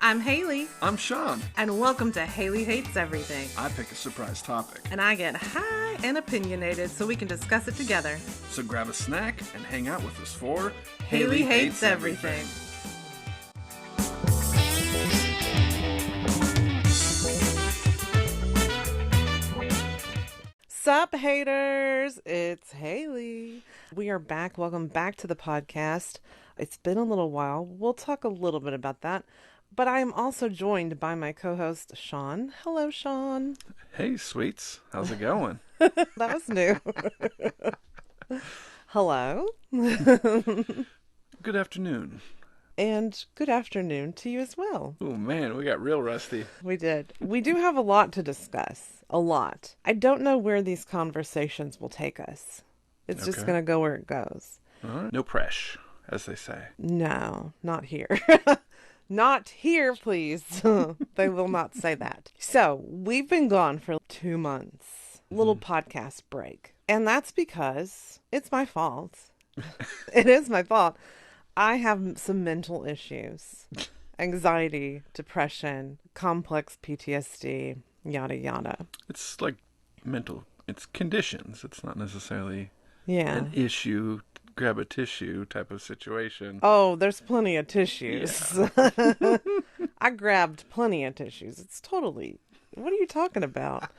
I'm Hailey. I'm Sean. And welcome to Hailey Hates Everything. I pick a surprise topic. And I get high and opinionated so we can discuss it together. So grab a snack and hang out with us for Hailey Hates Everything. Sup, haters? It's Hailey. We are back. Welcome back to the podcast. It's been a little while. We'll talk a little bit about that. But I am also joined by my co-host, Sean. Hello, Sean. Hey, sweets. How's it going? That was new. Hello. Good afternoon. And good afternoon to you as well. Oh, man, we got real rusty. We did. We do have a lot to discuss. A lot. I don't know where these conversations will take us. It's just going to go where it goes. All right. No pressure, as they say. No, not here. Not here, please. They will not say that. So, we've been gone for 2 months. Little podcast break. And that's because it's my fault. It is my fault. I have some mental issues. Anxiety, depression, complex PTSD, yada yada. It's like it's conditions. It's not necessarily an issue, grab a tissue type of situation. Oh, there's plenty of tissues. Yeah. I grabbed plenty of tissues. It's totally... What are you talking about?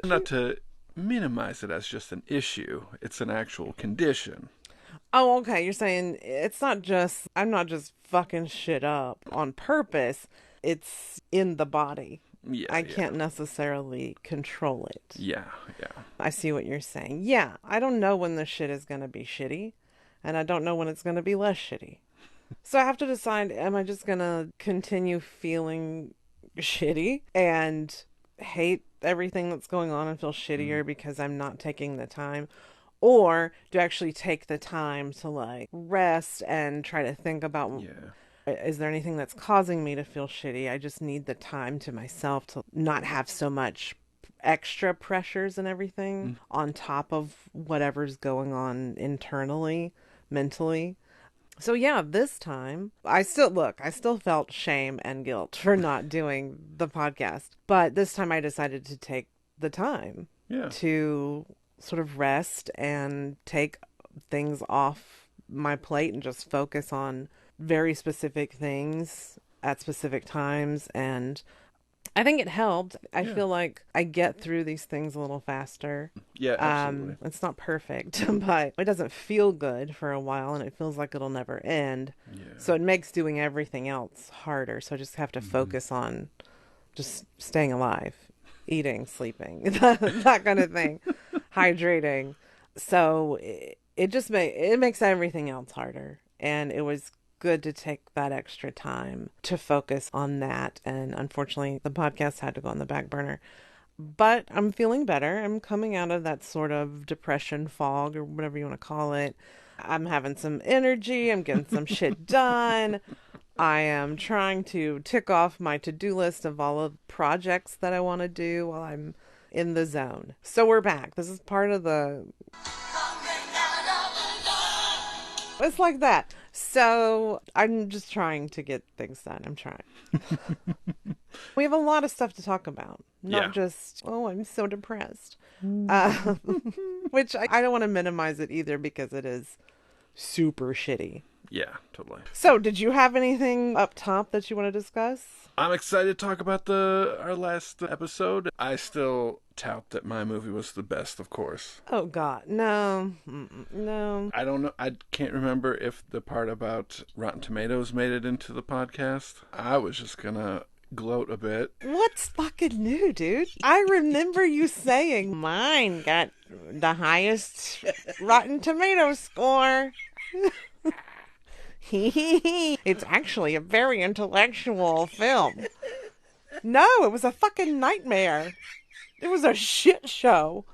Not to minimize it as just an issue. It's an actual condition. Oh, okay. You're saying it's not just... I'm not just fucking shit up on purpose. It's in the body. Yeah, I can't necessarily control it. Yeah. I see what you're saying. Yeah, I don't know when the shit is going to be shitty. And I don't know when it's going to be less shitty. So I have to decide, am I just going to continue feeling shitty and hate everything that's going on and feel shittier because I'm not taking the time? Or do I actually take the time to like rest and try to think about, is there anything that's causing me to feel shitty? I just need the time to myself to not have so much extra pressures and everything on top of whatever's going on internally. Mentally. So yeah, this time I still felt shame and guilt for not doing the podcast, but this time I decided to take the time to sort of rest and take things off my plate and just focus on very specific things at specific times. And I think it helped. I feel like I get through these things a little faster. Yeah, absolutely. It's not perfect, but it doesn't feel good for a while, and it feels like it'll never end. Yeah. So it makes doing everything else harder. So I just have to focus on just staying alive, eating, sleeping, that kind of thing, hydrating. So it makes everything else harder, and it was good to take that extra time to focus on that. And unfortunately, the podcast had to go on the back burner. But I'm feeling better. I'm coming out of that sort of depression fog or whatever you want to call it. I'm having some energy. I'm getting some shit done. I am trying to tick off my to-do list of all of the projects that I want to do while I'm in the zone. So we're back. This is part of the... It's like that. So I'm just trying to get things done. I'm trying. We have a lot of stuff to talk about. Not just, I'm so depressed. Which I don't want to minimize it either because it is super shitty. Yeah, totally. So did you have anything up top that you want to discuss? I'm excited to talk about our last episode. I still tout that my movie was the best, of course. Oh, God. No. No. I don't know. I can't remember if the part about Rotten Tomatoes made it into the podcast. I was just going to gloat a bit. What's fucking new, dude? I remember you saying mine got the highest Rotten Tomatoes score. It's actually a very intellectual film. No, it was a fucking nightmare. It was a shit show.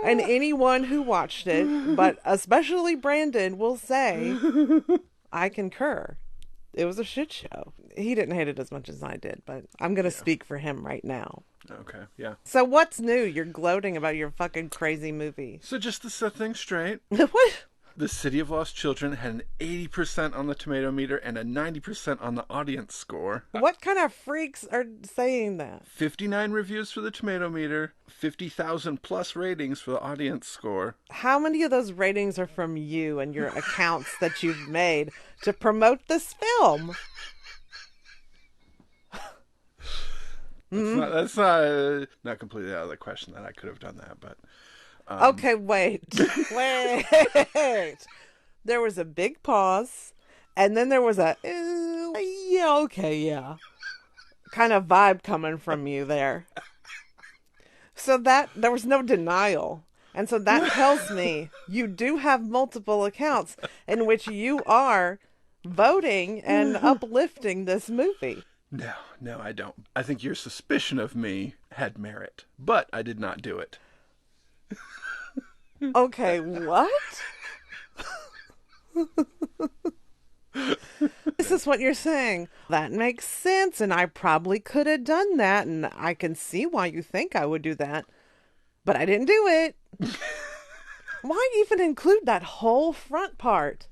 And anyone who watched it, but especially Brandon, will say, I concur. It was a shit show. He didn't hate it as much as I did, but I'm going to speak for him right now. Okay, yeah. So what's new? You're gloating about your fucking crazy movie. So just to set things straight. What? The City of Lost Children had an 80% on the tomato meter and a 90% on the audience score. What kind of freaks are saying that? 59 reviews for the tomato meter, 50,000 plus ratings for the audience score. How many of those ratings are from you and your accounts that you've made to promote this film? That's not completely out of the question that I could have done that, but Okay, wait. There was a big pause, and then there was a yeah, okay, yeah, kind of vibe coming from you there. So that there was no denial. And so that tells me you do have multiple accounts in which you are voting and uplifting this movie. No, I don't. I think your suspicion of me had merit, but I did not do it. Okay, what? This is what you're saying. That makes sense, and I probably could have done that, and I can see why you think I would do that, but I didn't do it. Why even include that whole front part?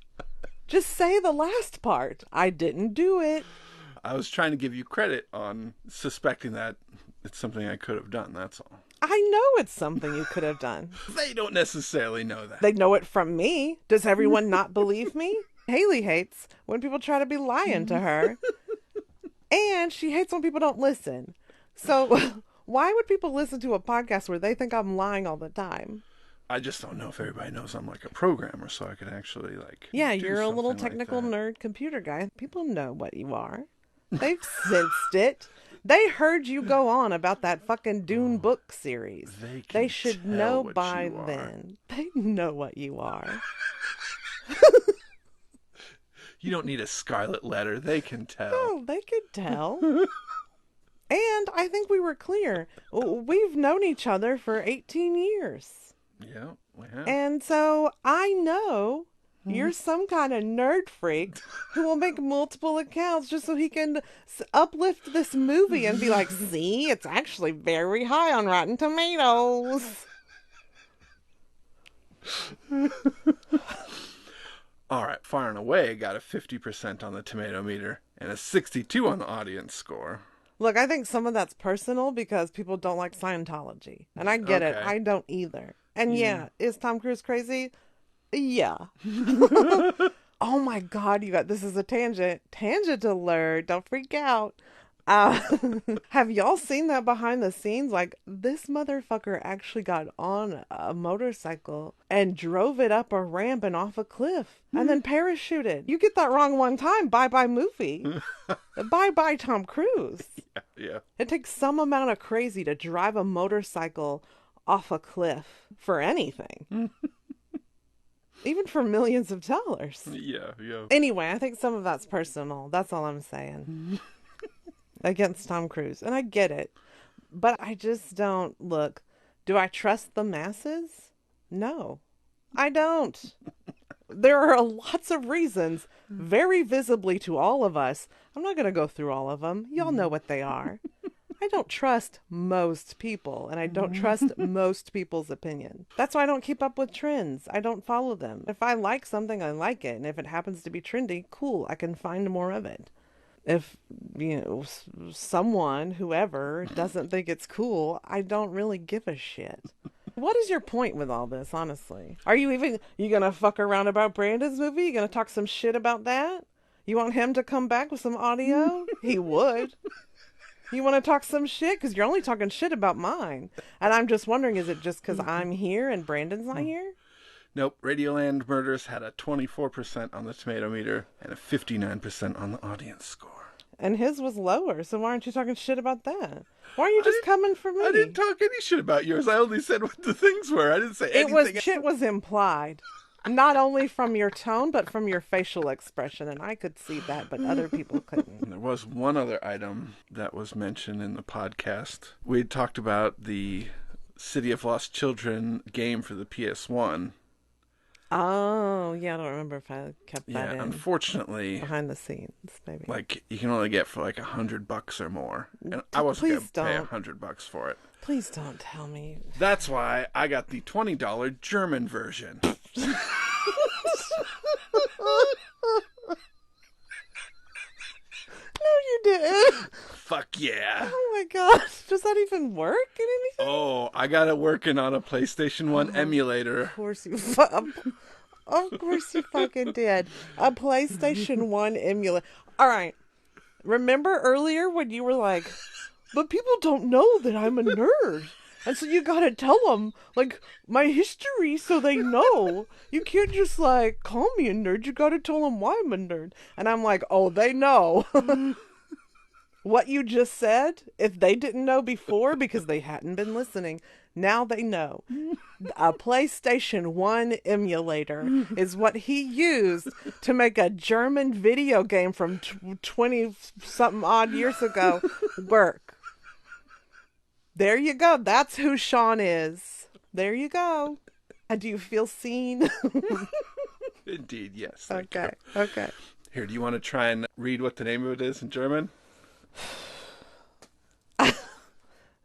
Just say the last part. I didn't do it. I was trying to give you credit on suspecting that it's something I could have done, that's all. I know it's something you could have done. They don't necessarily know that. They know it from me. Does everyone not believe me? Hailey hates when people try to be lying to her. And she hates when people don't listen. So why would people listen to a podcast where they think I'm lying all the time? I just don't know if everybody knows I'm like a programmer, so I could actually like. Yeah, do you're a little something technical like that. nerd computer guy. People know what you are. They've sensed it. They heard you go on about that fucking Dune book series. They should tell know what by you are. then. They know what you are. You don't need a scarlet letter. They can tell. Oh, they could tell. And I think we were clear. We've known each other for 18 years. Yeah, we have. And so I know you're some kind of nerd freak who will make multiple accounts just so he can uplift this movie and be like, see, it's actually very high on Rotten Tomatoes. All right, Far and Away got a 50% on the tomato meter and a 62 on the audience score. Look, I think some of that's personal because people don't like Scientology. And I get it. Okay. I don't either. And yeah, is Tom Cruise crazy? Yeah. Oh my God, you got this is a tangent. Tangent alert. Don't freak out. Have y'all seen that behind the scenes? Like, this motherfucker actually got on a motorcycle and drove it up a ramp and off a cliff and then parachuted. You get that wrong one time, bye-bye movie. Bye-bye Tom Cruise. Yeah. It takes some amount of crazy to drive a motorcycle off a cliff for anything. Even for millions of dollars. Yeah. Anyway, I think some of that's personal. That's all I'm saying. Against Tom Cruise. And I get it. But I just don't. Look, do I trust the masses? No, I don't. There are lots of reasons, very visibly to all of us. I'm not going to go through all of them. Y'all know what they are. I don't trust most people, and I don't trust most people's opinion. That's why I don't keep up with trends. I don't follow them. If I like something, I like it. And if it happens to be trendy, cool, I can find more of it. If, someone, whoever, doesn't think it's cool, I don't really give a shit. What is your point with all this, honestly? Are you going to fuck around about Brandon's movie? You going to talk some shit about that? You want him to come back with some audio? He would. You want to talk some shit? Because you're only talking shit about mine. And I'm just wondering, is it just because I'm here and Brandon's not here? Nope. Radioland Murders had a 24% on the tomato meter and a 59% on the audience score. And his was lower, so why aren't you talking shit about that? Why are you just coming for me? I didn't talk any shit about yours. I only said what the things were. I didn't say anything. Shit was implied. Not only from your tone, but from your facial expression. And I could see that, but other people couldn't. There was one other item that was mentioned in the podcast. We had talked about the City of Lost Children game for the PS1. Oh, yeah, I don't remember if I kept that in. Unfortunately, behind the scenes, maybe. Like, you can only get for like $100 or more. And I wasn't going to pay $100 for it. Please don't tell me. That's why I got the $20 German version. yeah. Oh my gosh. Does that even work in anything? Oh, I got it working on a PlayStation 1 Of emulator. course you of course you fucking did. A PlayStation 1 emulator. All right. Remember earlier when you were like, but people don't know that I'm a nerd. And so you gotta tell them, like, my history so they know. You can't just, like, call me a nerd. You gotta tell them why I'm a nerd. And I'm like, oh, they know. What you just said, if they didn't know before because they hadn't been listening, now they know. A PlayStation 1 emulator is what he used to make a German video game from 20 something odd years ago work. There you go. That's who Sean is. There you go. Do you feel seen? Indeed, yes. Thank you. Okay. Okay. Here, do you want to try and read what the name of it is in German?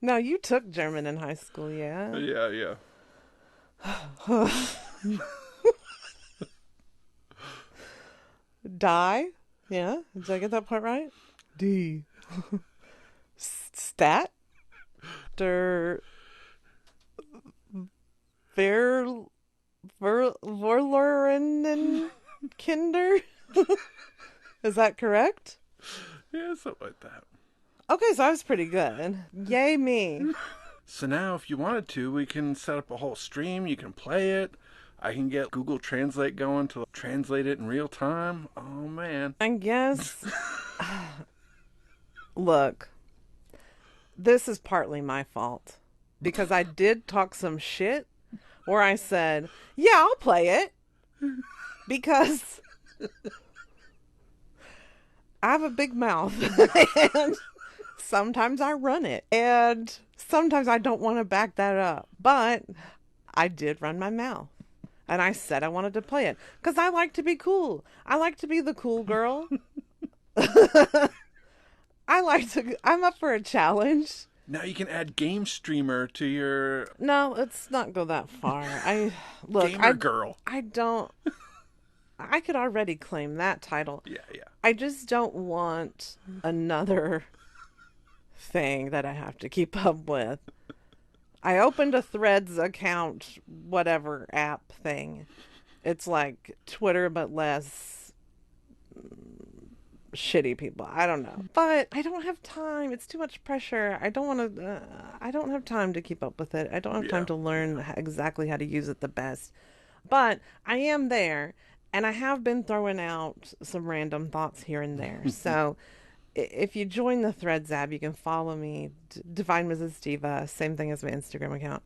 No, you took German in high school, yeah? Yeah, yeah. Die? Yeah? Did I get that part right? D. Stat? Der. Ver. Vorlerinnen Kinder? Is that correct? Yeah, something like that. Okay, so I was pretty good. Yay me. So now, if you wanted to, we can set up a whole stream. You can play it. I can get Google Translate going to translate it in real time. Oh, man. I guess. Look, this is partly my fault. Because I did talk some shit where I said, yeah, I'll play it. Because I have a big mouth. And sometimes I run it. And sometimes I don't want to back that up. But I did run my mouth. And I said I wanted to play it. Because I like to be cool. I like to be the cool girl. I'm up for a challenge. Now you can add Game Streamer to your No, let's not go that far. Gamer Girl. I could already claim that title. Yeah, yeah. I just don't want another thing that I have to keep up with. I opened a Threads account, whatever app thing. It's like Twitter, but less shitty people. I don't know. But I don't have time. It's too much pressure. I don't want to, I don't have time to keep up with it. I don't have time to learn exactly how to use it the best. But I am there, and I have been throwing out some random thoughts here and there. So if you join the Threads app, you can follow me, Divine Mrs. Diva, same thing as my Instagram account.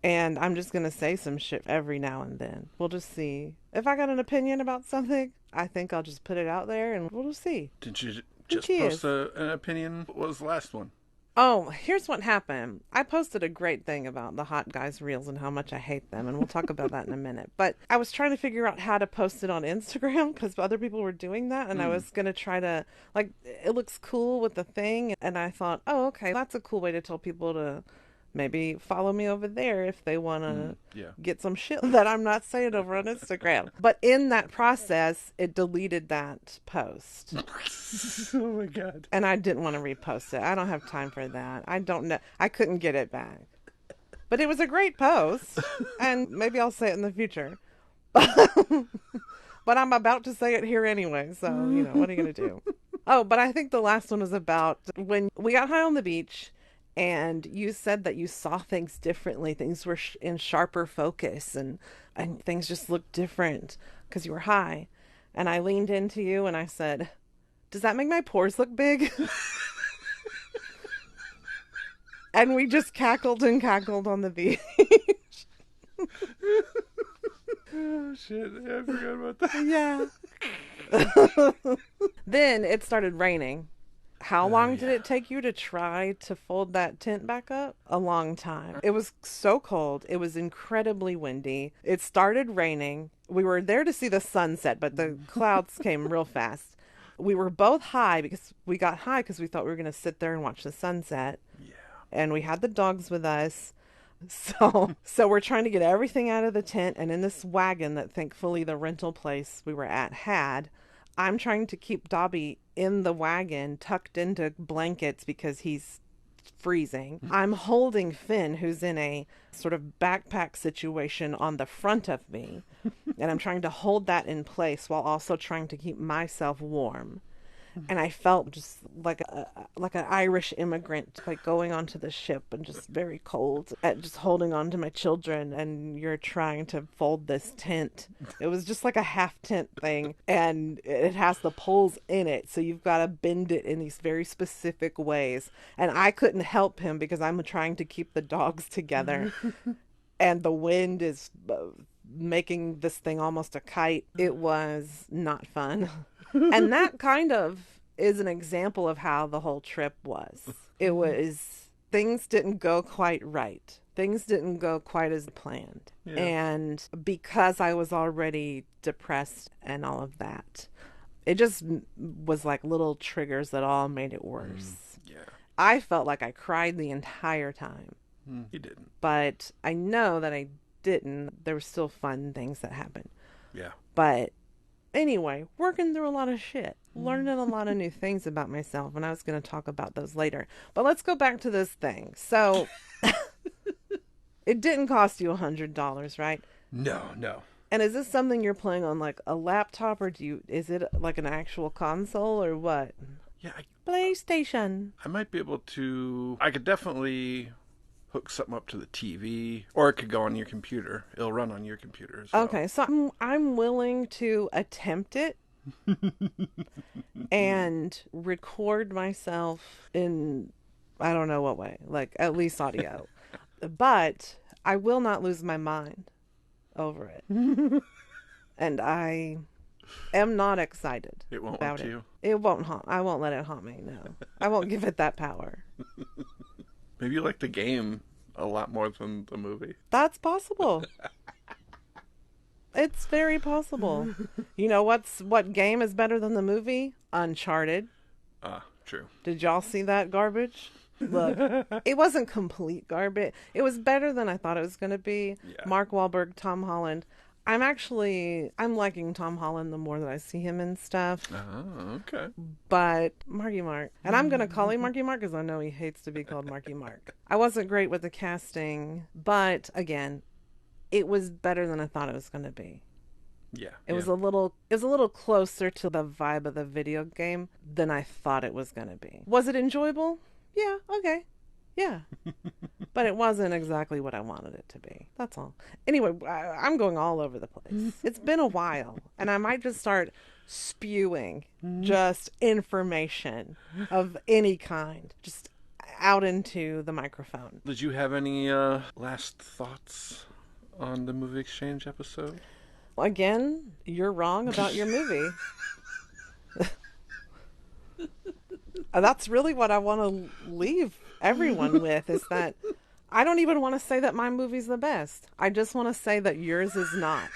And I'm just going to say some shit every now and then. We'll just see. If I got an opinion about something, I think I'll just put it out there and we'll just see. Did you just post an opinion? What was the last one? Oh, here's what happened. I posted a great thing about the hot guys reels and how much I hate them, and we'll talk about that in a minute. But I was trying to figure out how to post it on Instagram because other people were doing that, and I was going to try to, like, it looks cool with the thing, and I thought, oh, okay, that's a cool way to tell people to maybe follow me over there if they want to get some shit that I'm not saying over on Instagram. But in that process, it deleted that post. Oh my God. And I didn't want to repost it. I don't have time for that. I don't know. I couldn't get it back. But it was a great post. And maybe I'll say it in the future. But I'm about to say it here anyway. So, what are you going to do? Oh, but I think the last one was about when we got high on the beach. And you said that you saw things differently. Things were in sharper focus and things just looked different because you were high. And I leaned into you and I said, does that make my pores look big? And we just cackled and cackled on the beach. Oh, shit. I forgot about that. Yeah. Then it started raining. How long did it take you to try to fold that tent back up? A long time. It was so cold. It was incredibly windy. It started raining. We were there to see the sunset, but the clouds came real fast. We were both high because we got high because we thought we were going to sit there and watch the sunset. Yeah. And we had the dogs with us. So we're trying to get everything out of the tent, and in this wagon that thankfully the rental place we were at had, I'm trying to keep Dobby in the wagon, tucked into blankets because he's freezing. I'm holding Finn, who's in a sort of backpack situation on the front of me, and I'm trying to hold that in place while also trying to keep myself warm. And I felt just like an Irish immigrant, like going onto the ship and just very cold, at just holding on to my children, and you're trying to fold this tent. It was just like a half tent thing, and it has the poles in it, so you've got to bend it in these very specific ways. And I couldn't help him because I'm trying to keep the dogs together, and the wind is making this thing almost a kite. It was not fun. And that kind of is an example of how the whole trip was. It was, things didn't go quite right. Things didn't go quite as planned. Yeah. And because I was already depressed and all of that, it just was like little triggers that all made it worse. Yeah. I felt like I cried the entire time. You didn't. But I know that I didn't. There were still fun things that happened. Yeah. But anyway, working through a lot of shit, learning a lot of new things about myself, and I was going to talk about those later. But let's go back to this thing. So it didn't cost you $100, right? No. And is this something you're playing on like a laptop, or is it like an actual console or what? Yeah. PlayStation. I might be able to, I could definitely hook something up to the TV, or it could go on your computer. It'll run on your computer as well. Okay, so I'm willing to attempt it and record myself in, I don't know what way, like at least audio. But I will not lose my mind over it. And I am not excited. It won't about haunt it. you? It won't haunt. I won't let it haunt me, no. I won't give it that power. Maybe you like the game a lot more than the movie. That's possible. It's very possible. You know what game is better than the movie? Uncharted. True. Did y'all see that garbage? Look, it wasn't complete garbage. It was better than I thought it was going to be. Yeah. Mark Wahlberg, Tom Holland. I'm liking Tom Holland the more that I see him and stuff. Oh, okay. But Marky Mark, and I'm going to call him Marky Mark because I know he hates to be called Marky Mark. I wasn't great with the casting, but again, it was better than I thought it was going to be. Yeah. It was a little closer to the vibe of the video game than I thought it was going to be. Was it enjoyable? Yeah, okay. Yeah. But it wasn't exactly what I wanted it to be. That's all. Anyway, I'm going all over the place. It's been a while, and I might just start spewing just information of any kind, just out into the microphone. Did you have any last thoughts on the Movie Exchange episode? Again, you're wrong about your movie. That's really what I want to leave everyone with, is that I don't even want to say that my movie's the best. I just want to say that yours is not.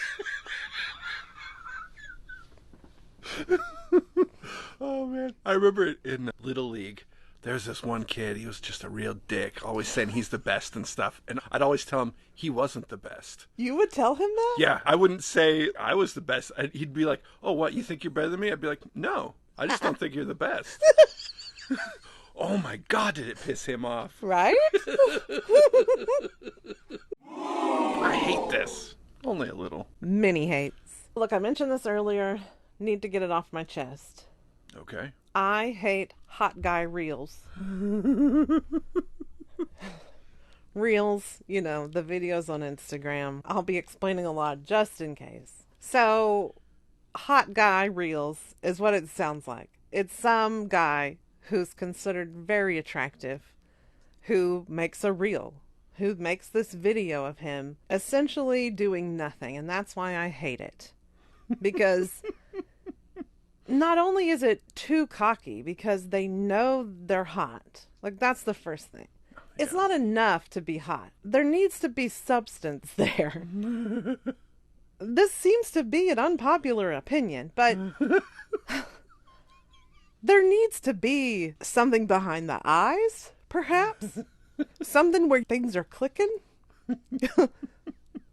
Oh, man. I remember in Little League, there's this one kid, he was just a real dick, always saying he's the best and stuff. And I'd always tell him he wasn't the best. You would tell him that? Yeah, I wouldn't say I was the best. He'd be like, oh, what, you think you're better than me? I'd be like, no, I just don't think you're the best. Oh my God, did it piss him off. Right? I hate this. Only a little. Many hates. Look, I mentioned this earlier. Need to get it off my chest. Okay. I hate hot guy reels. Reels, you know, the videos on Instagram. I'll be explaining a lot just in case. So, hot guy reels is what it sounds like. It's some guy who's considered very attractive, who makes a reel, who makes this video of him essentially doing nothing. And that's why I hate it. Because not only is it too cocky, because they know they're hot. Like, that's the first thing. It's not enough to be hot. There needs to be substance there. This seems to be an unpopular opinion, but there needs to be something behind the eyes, perhaps. Something where things are clicking.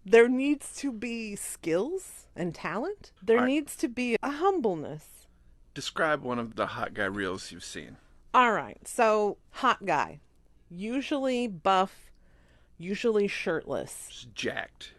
There needs to be skills and talent. There needs to be a humbleness. Describe one of the hot guy reels you've seen. All right. So, hot guy. Usually buff, usually shirtless. Just jacked.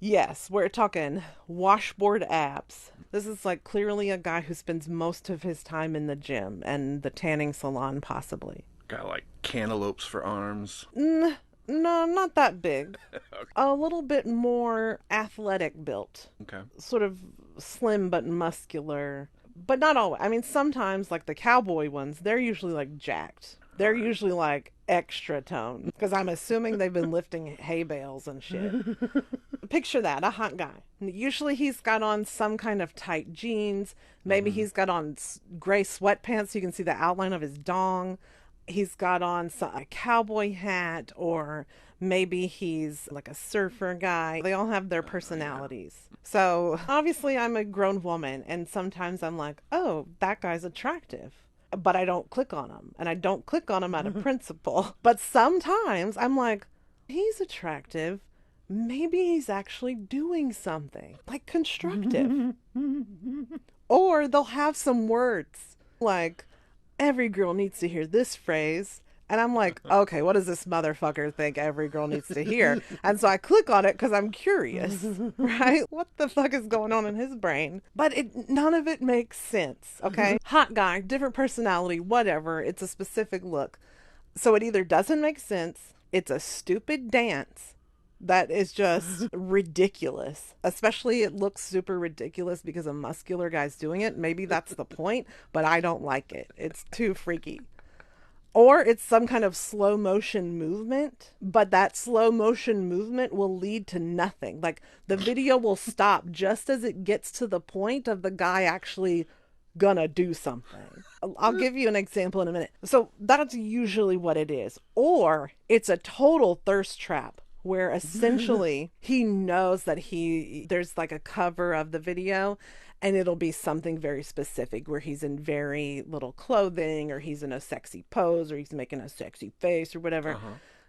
Yes, we're talking washboard abs. This is like clearly a guy who spends most of his time in the gym and the tanning salon, possibly. Got like cantaloupes for arms. No, not that big. Okay. A little bit more athletic built. Okay. Sort of slim but muscular. But not always. I mean, sometimes, like the cowboy ones, they're usually like jacked. They're usually like extra toned. Because I'm assuming they've been lifting hay bales and shit. Picture that, a hot guy. Usually he's got on some kind of tight jeans. Maybe he's got on gray sweatpants so you can see the outline of his dong. He's got on a cowboy hat, or maybe he's like a surfer guy. They all have their personalities. So obviously I'm a grown woman, and sometimes I'm like, oh, that guy's attractive. But I don't click on him, and I don't click on him out of principle. But sometimes I'm like, he's attractive. Maybe he's actually doing something like constructive. Or they'll have some words like, every girl needs to hear this phrase. And I'm like, okay, what does this motherfucker think every girl needs to hear? And so I click on it because I'm curious, right? What the fuck is going on in his brain? But none of it makes sense, okay? Hot guy, different personality, whatever. It's a specific look. So it either doesn't make sense, it's a stupid dance that is just ridiculous. Especially it looks super ridiculous because a muscular guy's doing it. Maybe that's the point, but I don't like it. It's too freaky. Or it's some kind of slow motion movement, but that slow motion movement will lead to nothing. Like the video will stop just as it gets to the point of the guy actually gonna do something. I'll give you an example in a minute. So that's usually what it is. Or it's a total thirst trap where essentially he knows that there's like a cover of the video and it'll be something very specific where he's in very little clothing, or he's in a sexy pose, or he's making a sexy face or whatever.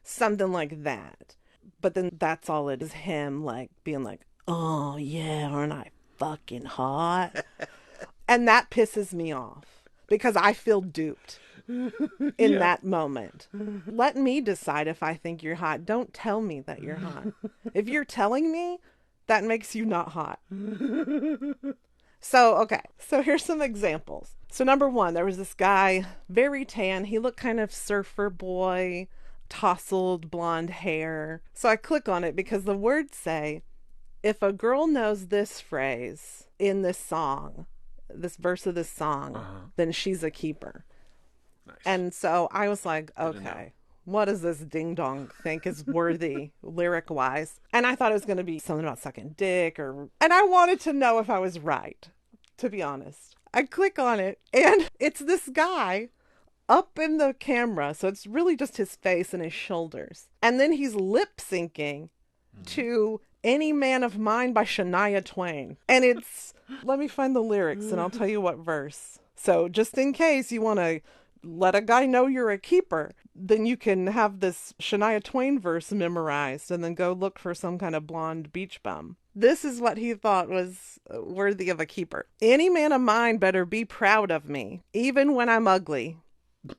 Something like that. But then that's all it is, him like being like, oh yeah, aren't I fucking hot? And that pisses me off because I feel duped in that moment. Let me decide if I think you're hot. Don't tell me that you're hot. If you're telling me, that makes you not hot. So, okay. So here's some examples. So number one, there was this guy, very tan. He looked kind of surfer boy, tousled blonde hair. So I click on it because the words say, if a girl knows this phrase in this song, this verse of this song, then she's a keeper. Nice. And so I was like, okay, what does this ding dong think is worthy lyric wise? And I thought it was going to be something about sucking dick, and I wanted to know if I was right, to be honest. I click on it and it's this guy up in the camera. So it's really just his face and his shoulders. And then he's lip syncing to Any Man of Mine by Shania Twain. And it's, let me find the lyrics and I'll tell you what verse. So just in case you want to let a guy know you're a keeper, then you can have this Shania Twain verse memorized and then go look for some kind of blonde beach bum. This is what he thought was worthy of a keeper. Any man of mine better be proud of me, even when I'm ugly.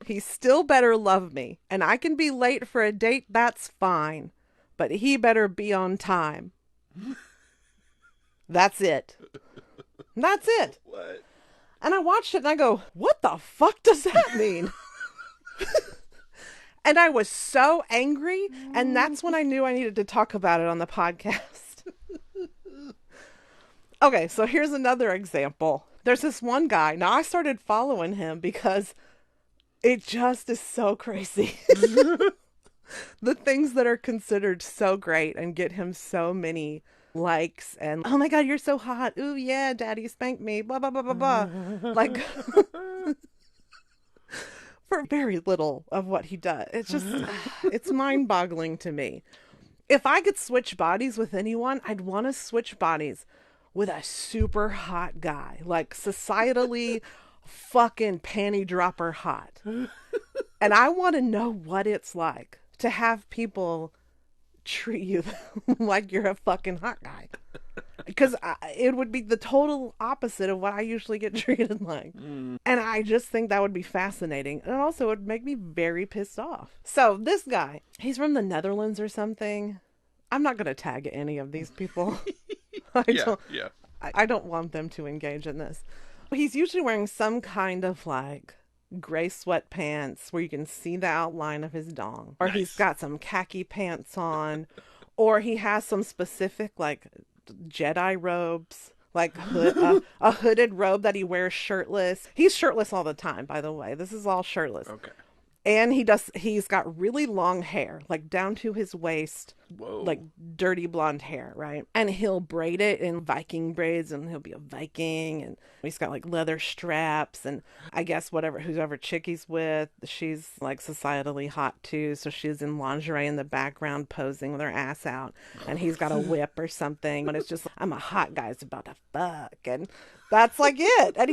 He still better love me, and I can be late for a date, that's fine, but he better be on time. That's it. That's it. What? And I watched it and I go, what the fuck does that mean? And I was so angry. And that's when I knew I needed to talk about it on the podcast. Okay, so here's another example. There's this one guy. Now I started following him because it just is so crazy. The things that are considered so great and get him so many likes and, oh my God, you're so hot. Ooh, yeah, daddy spanked me. Blah, blah, blah, blah, blah. Like, for very little of what he does. It's just, it's mind boggling to me. If I could switch bodies with anyone, I'd want to switch bodies with a super hot guy. Like, societally fucking panty dropper hot. And I want to know what it's like to have people treat you like you're a fucking hot guy. because it would be the total opposite of what I usually get treated like. And I just think that would be fascinating. And also, it would make me very pissed off. So, this guy, he's from the Netherlands or something. I'm not going to tag any of these people. Yeah, yeah. I don't want them to engage in this. He's usually wearing some kind of like gray sweatpants where you can see the outline of his dong. Or he's got some khaki pants on. Or he has some specific like Jedi robes, like a hooded robe that he wears shirtless. He's shirtless all the time, by the way. This is all shirtless. Okay. And he's got really long hair, like down to his waist. Whoa. Like dirty blonde hair, right? And he'll braid it in Viking braids, and he'll be a Viking, and he's got like leather straps, and I guess whoever chick he's with, she's like societally hot too, so she's in lingerie in the background posing with her ass out, and he's got a whip or something, and it's just, I'm a hot guy's about to fuck, and that's like it, and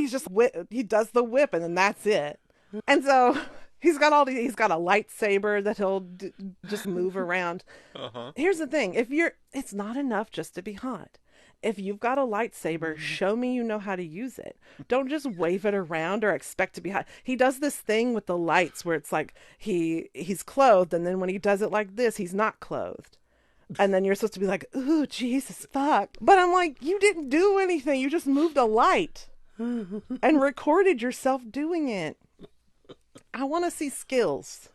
he does the whip, and then that's it. And so he's got a lightsaber that he'll just move around. Here's the thing. It's not enough just to be hot. If you've got a lightsaber, show me you know how to use it. Don't just wave it around or expect to be hot. He does this thing with the lights where it's like he's clothed, and then when he does it like this, he's not clothed. And then you're supposed to be like, ooh, Jesus, fuck. But I'm like, you didn't do anything. You just moved a light and recorded yourself doing it. I want to see skills,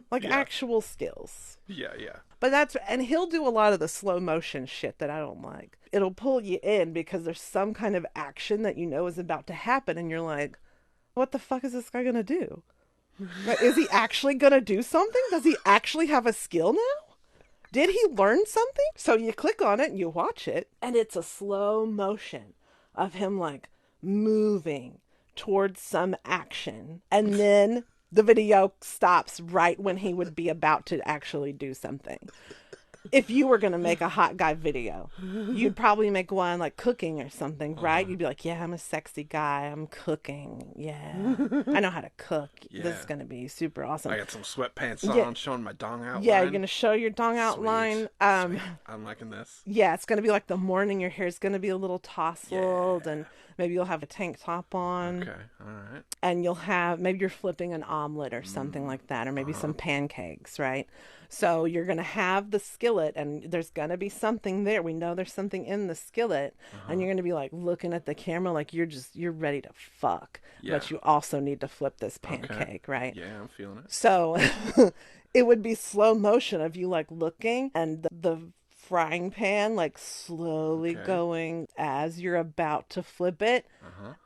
like actual skills. Yeah, yeah. But and he'll do a lot of the slow motion shit that I don't like. It'll pull you in because there's some kind of action that you know is about to happen, and you're like, what the fuck is this guy going to do? Like, is he actually going to do something? Does he actually have a skill now? Did he learn something? So you click on it and you watch it, and it's a slow motion of him like moving towards some action, and then the video stops right when he would be about to actually do something. If you were going to make a hot guy video, you'd probably make one like cooking or something, right? You'd be like, yeah, I'm a sexy guy, I'm cooking, yeah, I know how to cook. Yeah. This is going to be super awesome. I got some sweatpants on, showing my dong outline. Yeah, you're going to show your dong outline. Sweet. I'm liking this. Yeah, it's going to be like the morning. Your hair's going to be a little tousled, and maybe you'll have a tank top on. Okay, all right. And maybe you're flipping an omelet or something like that, or maybe some pancakes, right? So you're going to have the skillet, and there's going to be something there. We know there's something in the skillet, and you're going to be like looking at the camera like you're ready to fuck, but you also need to flip this pancake, right? Yeah, I'm feeling it. So it would be slow motion of you like looking, and the frying pan like slowly going as you're about to flip it,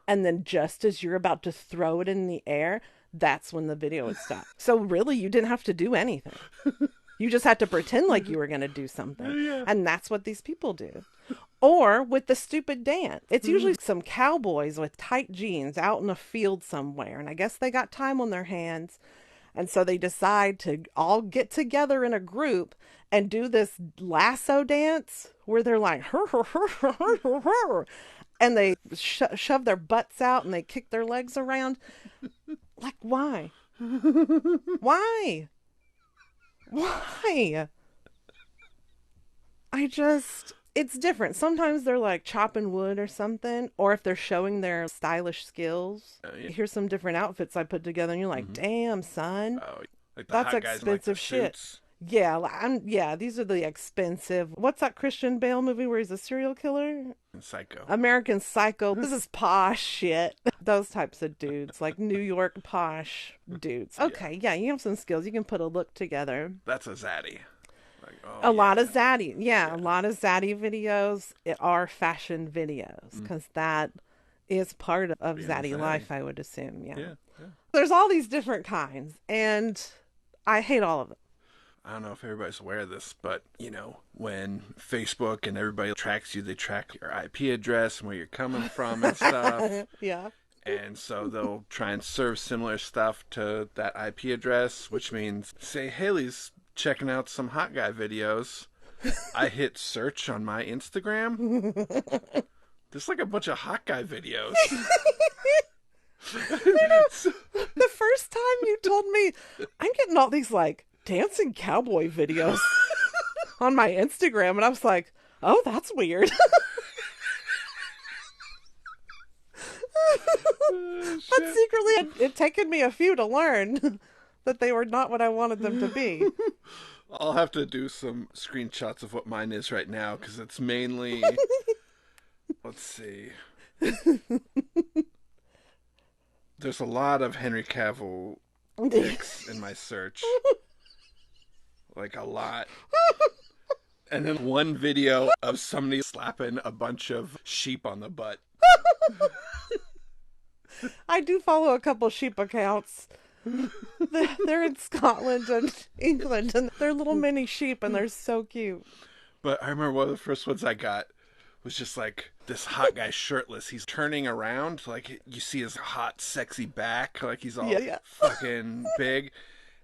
and then just as you're about to throw it in the air, that's when the video would stop. So really, you didn't have to do anything. You just had to pretend like you were going to do something. And that's what these people do. Or with the stupid dance. It's usually some cowboys with tight jeans out in a field somewhere, and I guess they got time on their hands. And so they decide to all get together in a group and do this lasso dance where they're like, hur, hur, hur, hur, hur, hur, and they shove their butts out and they kick their legs around. Like, why? Why? Why? It's different. Sometimes they're like chopping wood or something, or if they're showing their stylish skills. Here's some different outfits I put together, and you're like, damn, son, like the that's hot guys expensive like shit. suits. Yeah, these are the expensive. What's that Christian Bale movie where he's a serial killer? Psycho. American Psycho. This is posh shit. Those types of dudes, like New York posh dudes. Okay, yeah, you have some skills. You can put a look together. That's a zaddy. Like, a lot of zaddy. Yeah, a lot of zaddy videos are fashion videos, because that is part of zaddy life, I would assume. Yeah. There's all these different kinds, and I hate all of them. I don't know if everybody's aware of this, but, when Facebook and everybody tracks you, they track your IP address and where you're coming from and stuff. Yeah. And so they'll try and serve similar stuff to that IP address, which means, say, Hailey's checking out some hot guy videos. I hit search on my Instagram. There's like a bunch of hot guy videos. The first time you told me, I'm getting all these like dancing cowboy videos on my Instagram, and I was like, oh, that's weird. But secretly, it taken me a few to learn that they were not what I wanted them to be. I'll have to do some screenshots of what mine is right now because it's mainly. Let's see. There's a lot of Henry Cavill pics in my search. Like a lot. And then one video of somebody slapping a bunch of sheep on the butt. I do follow a couple sheep accounts. They're in Scotland and England, and they're little mini sheep, and they're so cute. But I remember one of the first ones I got was just like this hot guy shirtless. He's turning around, like you see his hot, sexy back, like he's all fucking big.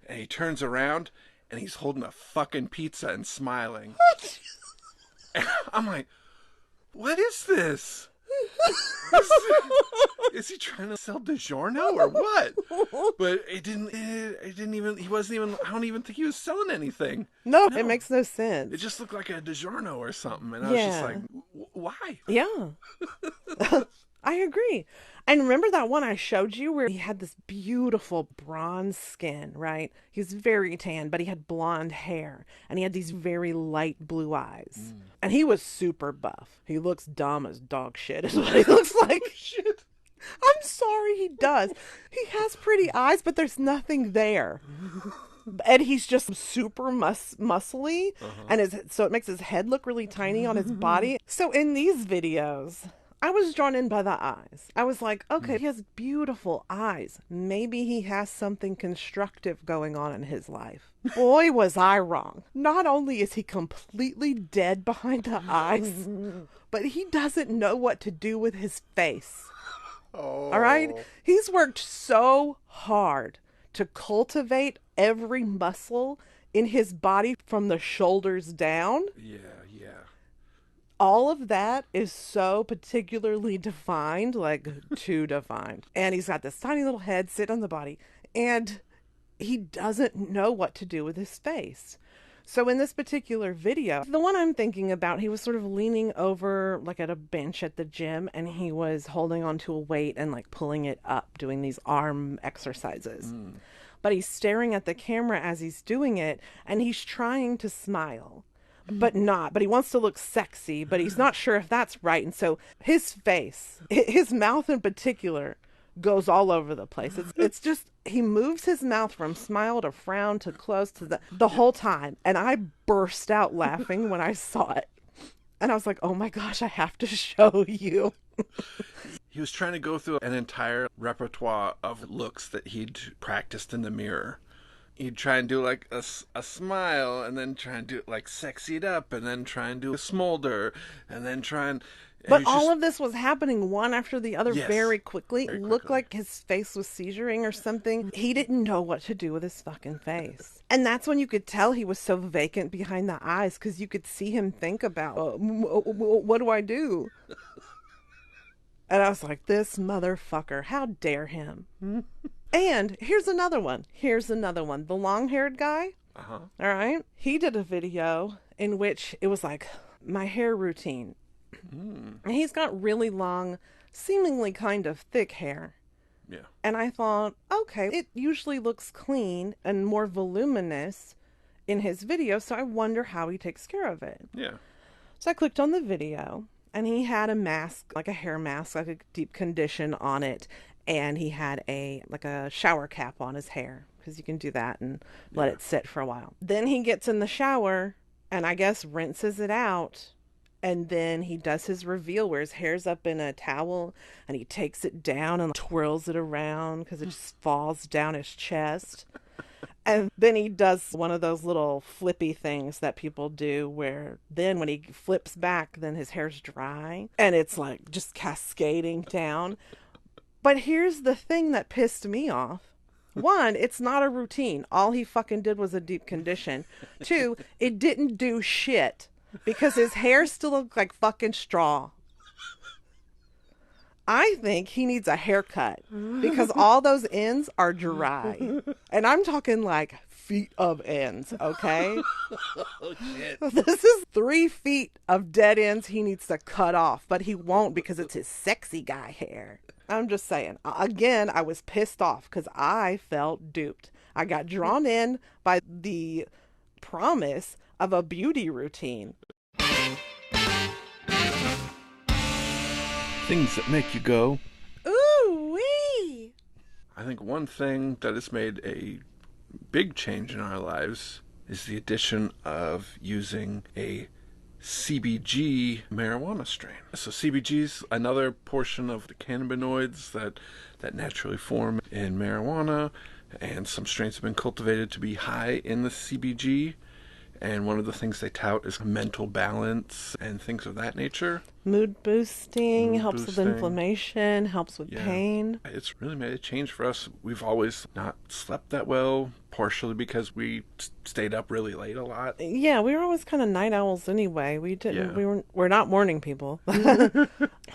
And he turns around, and he's holding a fucking pizza and smiling. And I'm like, what is this? Is he trying to sell DiGiorno or what? But it didn't even, he wasn't even, I don't even think he was selling anything. No, it makes no sense. It just looked like a DiGiorno or something. And I was just like, why? Yeah. I agree. And remember that one I showed you where he had this beautiful bronze skin, right? He was very tan, but he had blonde hair and he had these very light blue eyes. And he was super buff. He looks dumb as dog shit is what he looks like. Shit. I'm sorry, he does. He has pretty eyes, but there's nothing there. And he's just super muscly, and so it makes his head look really tiny on his body. So in these videos, I was drawn in by the eyes. I was like, okay, he has beautiful eyes. Maybe he has something constructive going on in his life. Boy, was I wrong. Not only is he completely dead behind the eyes, but he doesn't know what to do with his face. Oh. All right? He's worked so hard to cultivate every muscle in his body from the shoulders down. Yeah. All of that is so particularly defined, like too defined. And he's got this tiny little head sitting on the body, and he doesn't know what to do with his face. So in this particular video, the one I'm thinking about, he was sort of leaning over like at a bench at the gym, and he was holding onto a weight and like pulling it up, doing these arm exercises. But he's staring at the camera as he's doing it, and he's trying to smile. But he wants to look sexy, but he's not sure if that's right. And so his face, his mouth in particular, goes all over the place. It's just, he moves his mouth from smile to frown to close to the whole time. And I burst out laughing when I saw it. And I was like, oh my gosh, I have to show you. He was trying to go through an entire repertoire of looks that he'd practiced in the mirror. He'd try and do like a smile, and then try and do like sexy it up, and then try and do a smolder, and then try and... But all of this was happening one after the other very quickly. Very It looked like his face was seizuring or something. He didn't know what to do with his fucking face. And that's when you could tell he was so vacant behind the eyes, because you could see him think about, what do I do? And I was like, this motherfucker, how dare him? And here's another one. The long-haired guy. All right. He did a video in which it was like my hair routine. And he's got really long, seemingly kind of thick hair. Yeah. And I thought, okay, it usually looks clean and more voluminous in his video, so I wonder how he takes care of it. Yeah. So I clicked on the video, and he had a mask, like a hair mask, like a deep condition on it. And he had a shower cap on his hair, because you can do that and let it sit for a while. Then he gets in the shower and I guess rinses it out. And then he does his reveal where his hair's up in a towel and he takes it down and twirls it around because it just falls down his chest. And then he does one of those little flippy things that people do where then when he flips back, then his hair's dry and it's like just cascading down. But here's the thing that pissed me off. One, it's not a routine. All he fucking did was a deep condition. Two, it didn't do shit because his hair still looked like fucking straw. I think he needs a haircut because all those ends are dry. And I'm talking like feet of ends, okay? Oh, shit. This is 3 feet of dead ends he needs to cut off, but he won't because it's his sexy guy hair. I'm just saying. Again, I was pissed off because I felt duped. I got drawn in by the promise of a beauty routine. Things that make you go. Ooh wee! I think one thing that has made a big change in our lives is the addition of using a CBG marijuana strain. So CBG is another portion of the cannabinoids that naturally form in marijuana, and some strains have been cultivated to be high in the CBG. And one of the things they tout is mental balance and things of that nature. Mood boosting, Mood helps with boosting. inflammation, helps with pain. It's really made a change for us. We've always not slept that well, partially because we stayed up really late a lot. Yeah, we were always kind of night owls anyway. We didn't. Yeah. We're not morning people.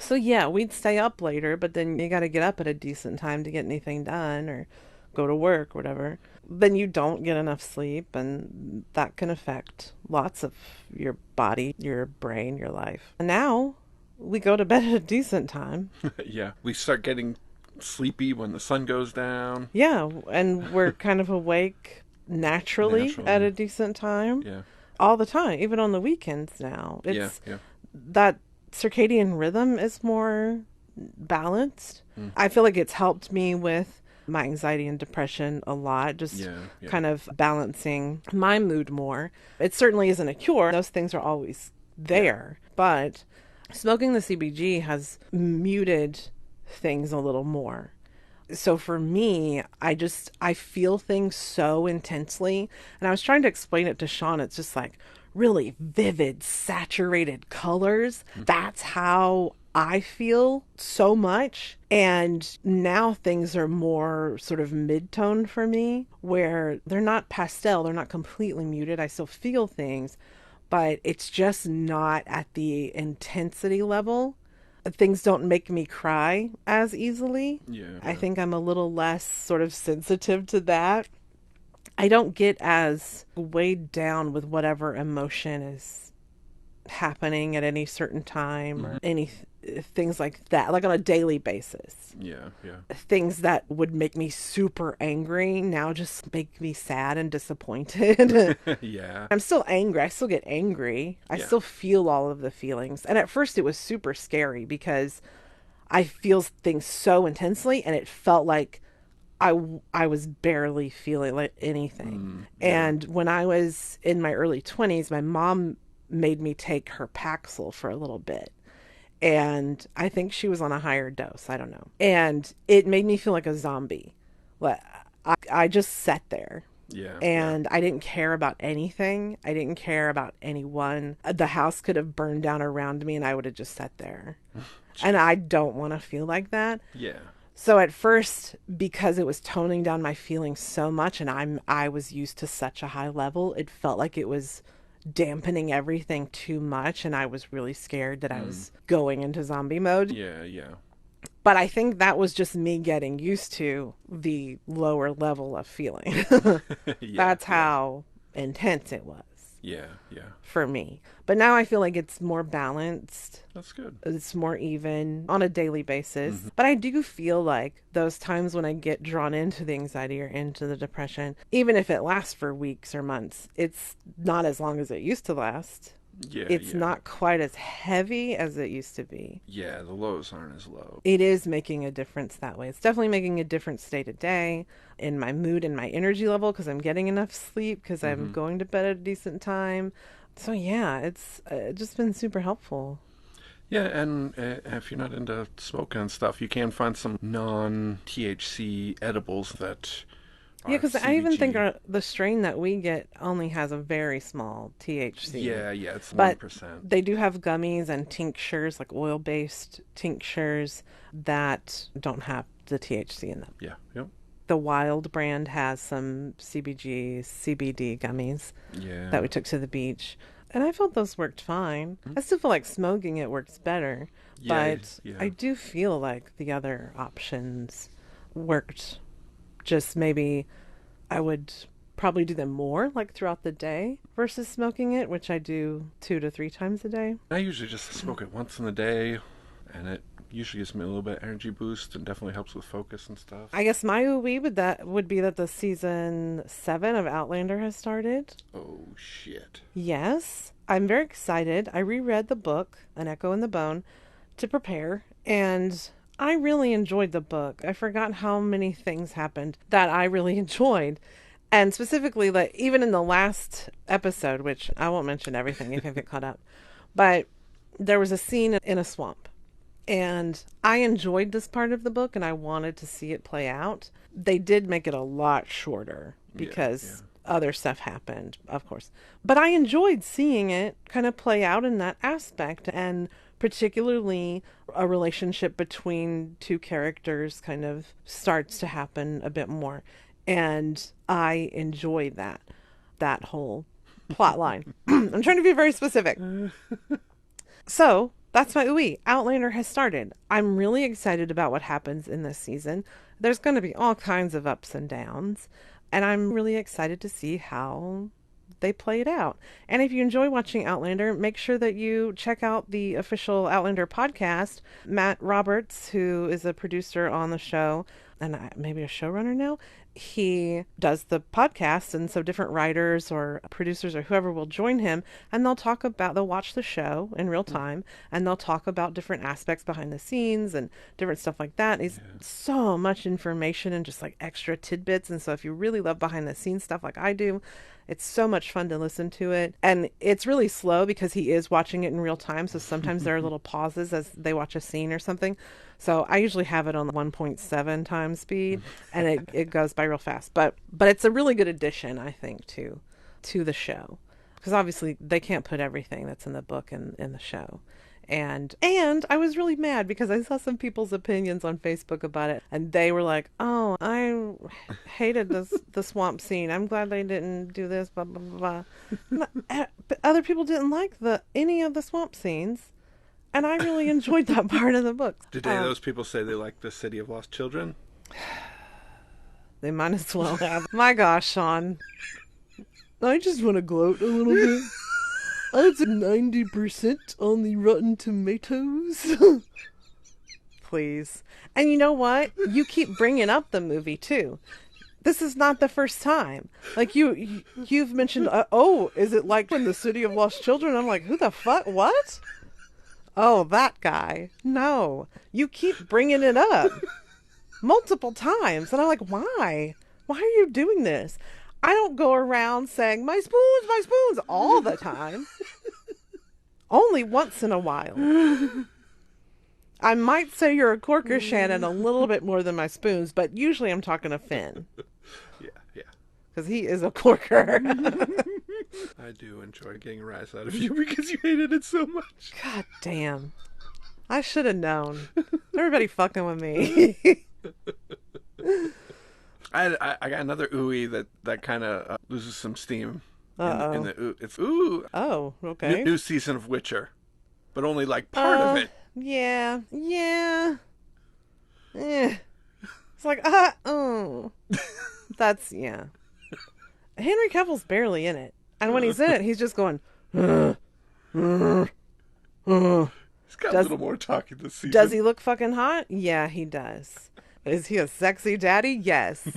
So yeah, we'd stay up later, but then you got to get up at a decent time to get anything done or go to work or whatever. Then you don't get enough sleep, and that can affect lots of your body, your brain, your life. And now we go to bed at a decent time. Yeah. We start getting sleepy when the sun goes down. Yeah, and we're kind of awake naturally at a decent time. Yeah. All the time, even on the weekends now. It's Yeah. that circadian rhythm is more balanced. I feel like it's helped me with my anxiety and depression a lot, just kind of balancing my mood more. It certainly isn't a cure. Those things are always there, but smoking the CBG has muted things a little more. So for me, I feel things so intensely. And I was trying to explain it to Sean. It's just like really vivid, saturated colors. That's how I feel so much. And now things are more sort of mid-tone for me, where they're not pastel, they're not completely muted. I still feel things, but it's just not at the intensity level. Things don't make me cry as easily. Yeah. I think I'm a little less sort of sensitive to that. I don't get as weighed down with whatever emotion is happening at any certain time or any things like that, like on a daily basis. Yeah. Things that would make me super angry now just make me sad and disappointed. Yeah. I'm still angry. I still get angry. I still feel all of the feelings. And at first it was super scary because I feel things so intensely and it felt like I was barely feeling like anything. And when I was in my early 20s, my mom made me take her Paxil for a little bit. And I think she was on a higher dose. I don't know. And it made me feel like a zombie. Like, I just sat there. Yeah. And I didn't care about anything. I didn't care about anyone. The house could have burned down around me and I would have just sat there. And I don't want to feel like that. Yeah. So at first, because it was toning down my feelings so much and I was used to such a high level, it felt like it was dampening everything too much, and I was really scared that I was going into zombie mode. Yeah. But I think that was just me getting used to the lower level of feeling. That's how intense it was. Yeah. For me. But now I feel like it's more balanced. That's good. It's more even on a daily basis. But I do feel like those times when I get drawn into the anxiety or into the depression, even if it lasts for weeks or months, it's not as long as it used to last. Yeah. It's not quite as heavy as it used to be. Yeah, the lows aren't as low. It is making a difference that way. It's definitely making a difference day to day in my mood and my energy level because I'm getting enough sleep, because I'm going to bed at a decent time. So yeah, it's just been super helpful. Yeah, and if you're not into smoking and stuff, you can find some non-THC edibles that Yeah, because I even CBG. think the strain that we get only has a very small THC. Yeah, it's But 1%. they do have gummies and tinctures, like oil-based tinctures that don't have the THC in them. Yeah, yep. The Wild brand has some CBG, CBD gummies Yeah. that we took to the beach. And I felt those worked fine. I still feel like smoking it works better. Yeah, But yeah. I do feel like the other options worked. Just maybe I would probably do them more, like throughout the day versus smoking it, which I do 2 to 3 times a day. I usually just smoke it once in the day, and it Usually gives me a little bit of energy boost and definitely helps with focus and stuff. I guess my ooh-wee would be that the season 7 of Outlander has started. Oh, shit. Yes, I'm very excited. I reread the book, An Echo in the Bone, to prepare, and I really enjoyed the book. I forgot how many things happened that I really enjoyed. And specifically, like even in the last episode, which I won't mention everything if you get caught up, but there was a scene in a swamp. And I enjoyed this part of the book and I wanted to see it play out. They did make it a lot shorter because other stuff happened, of course. But I enjoyed seeing it kind of play out in that aspect, and particularly a relationship between two characters kind of starts to happen a bit more. And I enjoy that whole plot line. I'm trying to be very specific. So that's my ooey. Outlander has started. I'm really excited about what happens in this season. There's going to be all kinds of ups and downs, and I'm really excited to see how they play it out. And if you enjoy watching Outlander, make sure that you check out the official Outlander podcast. Matt Roberts, who is a producer on the show and maybe a showrunner now, he does the podcast, and so different writers or producers or whoever will join him, and they'll watch the show in real time, and they'll talk about different aspects behind the scenes and different stuff like that. It's so much information and just like extra tidbits, and so if you really love behind the scenes stuff like I do, it's so much fun to listen to it. And it's really slow because he is watching it in real time, so sometimes there are little pauses as they watch a scene or something. So I usually have it on the 1.7 times speed, and it goes by real fast. But it's a really good addition, I think, to the show, because obviously they can't put everything that's in the book in the show. And I was really mad because I saw some people's opinions on Facebook about it, and they were like, "Oh, I hated the swamp scene. I'm glad they didn't do this." Blah blah blah. But other people didn't like any of the swamp scenes. And I really enjoyed that part of the book. Did any of those people say they liked the City of Lost Children? They might as well have. My gosh, Sean. I just want to gloat a little bit. I'd say 90% on the Rotten Tomatoes. Please. And you know what? You keep bringing up the movie, too. This is not the first time. Like, you've mentioned, is it like in the City of Lost Children? I'm like, who the fuck? What? Oh, that guy. No. You keep bringing it up multiple times. And I'm like, why? Why are you doing this? I don't go around saying, my spoons, all the time. Only once in a while. I might say you're a corker, Shannon, a little bit more than my spoons, but usually I'm talking to Finn. Yeah. Because he is a corker. I do enjoy getting a rise out of you because you hated it so much. God damn. I should have known. Everybody fucking with me. I got another ooey that kind of loses some steam. Uh-oh. In the ooh. It's ooh. Oh, okay. New season of Witcher. But only like part of it. Yeah. It's like, That's, yeah. Henry Cavill's barely in it. And when he's in it, he's just going, He's got a little more talking this season. Does he look fucking hot? Yeah, he does. Is he a sexy daddy? Yes.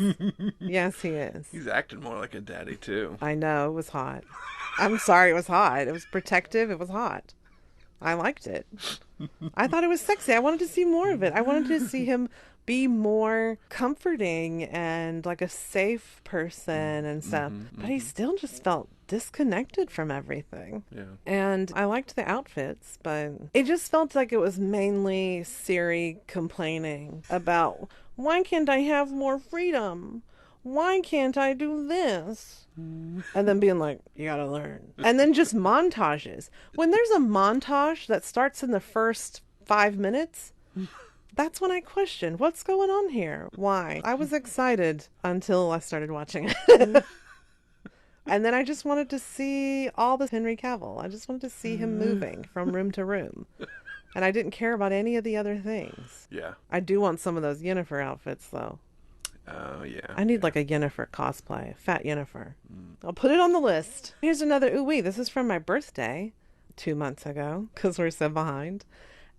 Yes, he is. He's acting more like a daddy, too. I know, it was hot. I'm sorry, it was hot. It was protective. It was hot. I liked it. I thought it was sexy. I wanted to see more of it. I wanted to see him be more comforting and like a safe person and stuff. But he still just felt disconnected from everything. Yeah. And I liked the outfits, but it just felt like it was mainly Siri complaining about, why can't I have more freedom? Why can't I do this? And then being like, you gotta learn. And then just montages. When there's a montage that starts in the first 5 minutes, that's when I question, what's going on here? Why? I was excited until I started watching it. And then I just wanted to see all the Henry Cavill. I just wanted to see him moving from room to room. And I didn't care about any of the other things. Yeah. I do want some of those Yennefer outfits, though. Oh, yeah. I need like a Yennefer cosplay. Fat Yennefer. I'll put it on the list. Here's another ooh-wee. This is from my birthday 2 months ago, because we're so behind.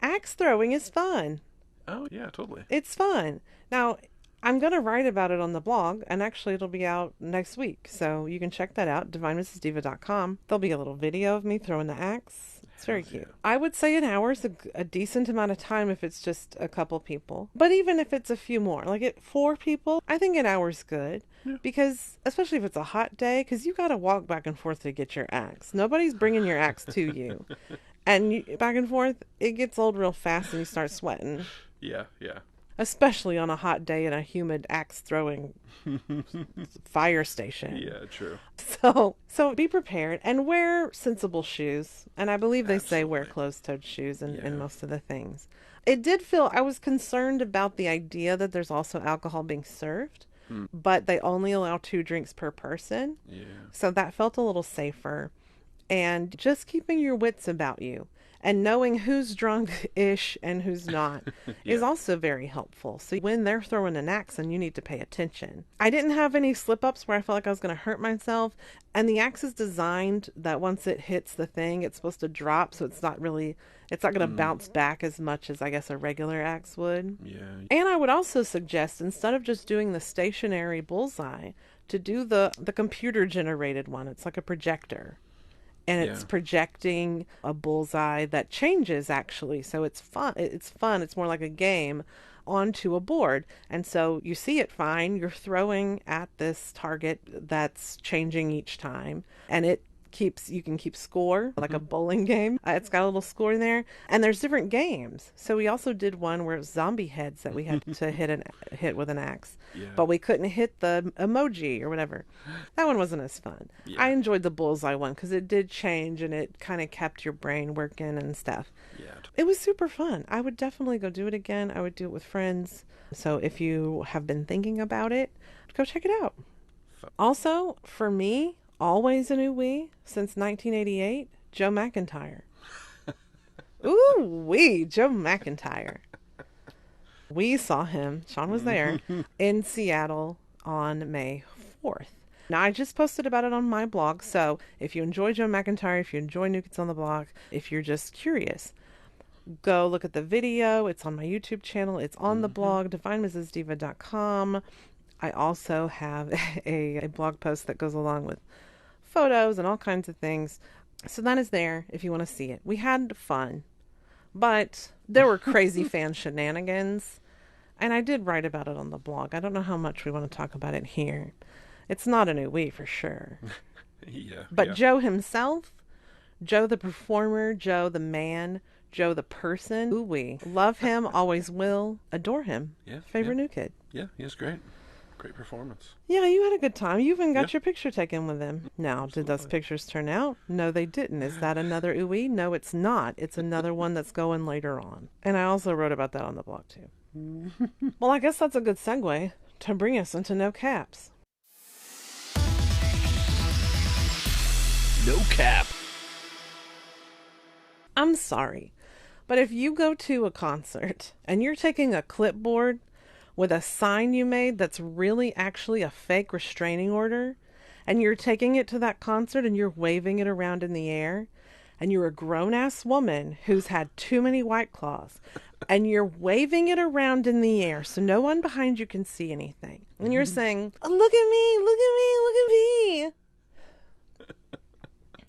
Axe throwing is fun. Oh, yeah, totally. It's fun. Now, I'm going to write about it on the blog, and actually it'll be out next week. So you can check that out, divinemrsdiva.com. There'll be a little video of me throwing the axe. It's very Hells yeah. cute. I would say an hour is a decent amount of time if it's just a couple people. But even if it's a few more, like at 4 people, I think an hour's good. Yeah. Because, especially if it's a hot day, because you got to walk back and forth to get your axe. Nobody's bringing your axe to you. And back and forth, it gets old real fast and you start sweating. Yeah, yeah. Especially on a hot day in a humid axe throwing fire station. Yeah, true. So be prepared and wear sensible shoes. And I believe they say wear Absolutely. closed-toed shoes in Yeah. most of the things. It did feel, I was concerned about the idea that there's also alcohol being served, but they only allow 2 drinks per person. Yeah. So that felt a little safer. And just keeping your wits about you and knowing who's drunk-ish and who's not is Yeah. also very helpful. So when they're throwing an axe and you need to pay attention. I didn't have any slip-ups where I felt like I was going to hurt myself. And the axe is designed that once it hits the thing, it's supposed to drop. So it's not going to bounce back as much as I guess a regular axe would. Yeah. And I would also suggest, instead of just doing the stationary bullseye, to do the computer-generated one. It's like a projector. And it's Yeah. projecting a bullseye that changes actually. So it's fun. It's fun. It's more like a game onto a board. And so you see it fine. You're throwing at this target that's changing each time. And you can keep score like a bowling game. It's got a little score in there. And there's different games. So we also did one where it was zombie heads that we had to hit with an axe. Yeah. But we couldn't hit the emoji or whatever. That one wasn't as fun. Yeah. I enjoyed the bullseye one because it did change and it kind of kept your brain working and stuff. Yeah. It was super fun. I would definitely go do it again. I would do it with friends. So if you have been thinking about it, go check it out. Also, for me, always a new we since 1988, Joe McIntyre. Ooh, Joe McIntyre. We saw him, Sean was there, in Seattle on May 4th. Now, I just posted about it on my blog, so if you enjoy Joe McIntyre, if you enjoy New Kids on the Block, if you're just curious, go look at the video. It's on my YouTube channel. It's on the blog, divinemrsdiva.com. I also have a blog post that goes along with photos and all kinds of things. So that is there if you want to see it. We had fun, but there were crazy fan shenanigans, and I did write about it on the blog. I don't know how much we want to talk about it here. It's not a new we for sure. Yeah. But yeah. Joe himself, Joe the performer, Joe the man, Joe the person, ooh we love him, always will, adore him. Yeah. Favorite yeah. new kid. Yeah, he was great. Great performance. Yeah, you had a good time. You even got Yeah. your picture taken with him. Now, did those Absolutely. pictures turn out? No, they didn't. Is that another ooey? No, it's not. It's another one that's going later on. And I also wrote about that on the blog, too. Well, I guess that's a good segue to bring us into No Caps. No cap. I'm sorry, but if you go to a concert and you're taking a clipboard with a sign you made that's really actually a fake restraining order, and you're taking it to that concert and you're waving it around in the air, and you're a grown-ass woman who's had too many White Claws, and you're waving it around in the air so no one behind you can see anything, and you're saying, look at me, look at me, look at me.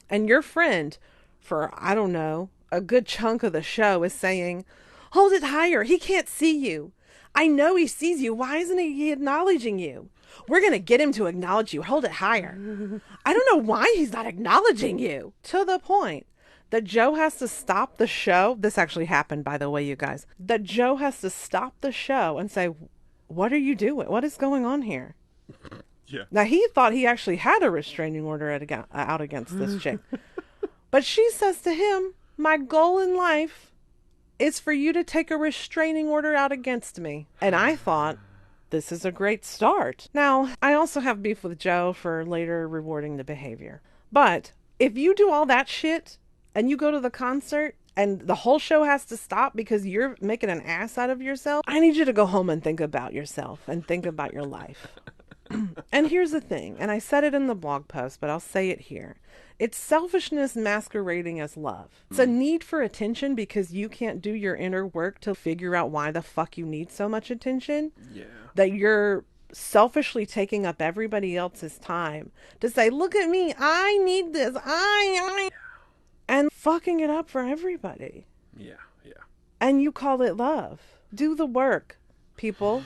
And your friend, for, I don't know, a good chunk of the show is saying, hold it higher. He can't see you. I know he sees you. Why isn't he acknowledging you? We're going to get him to acknowledge you. Hold it higher. I don't know why he's not acknowledging you. To the point that Joe has to stop the show. This actually happened, by the way, you guys. That Joe has to stop the show and say, what are you doing? What is going on here? Yeah. Now, he thought he actually had a restraining order out against this chick. But she says to him, my goal in life is for you to take a restraining order out against me. And I thought, this is a great start. Now, I also have beef with Joe for later rewarding the behavior. But if you do all that shit and you go to the concert and the whole show has to stop because you're making an ass out of yourself, I need you to go home and think about yourself and think about your life. And here's the thing, and I said it in the blog post, but I'll say it here. It's selfishness masquerading as love. It's a need for attention because you can't do your inner work to figure out why the fuck you need so much attention. Yeah. That you're selfishly taking up everybody else's time to say, look at me, I need this, and fucking it up for everybody. Yeah. Yeah. And you call it love. Do the work, people.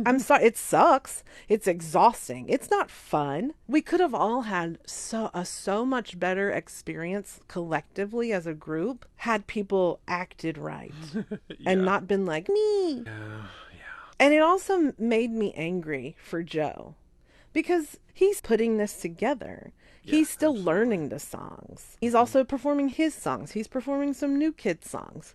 I'm sorry, it sucks. It's exhausting. It's not fun. We could have all had so much better experience collectively as a group had people acted right and not been like me. Yeah. And it also made me angry for Joe because he's putting this together. He's still learning the songs. He's also performing his songs. He's performing some new kids' songs.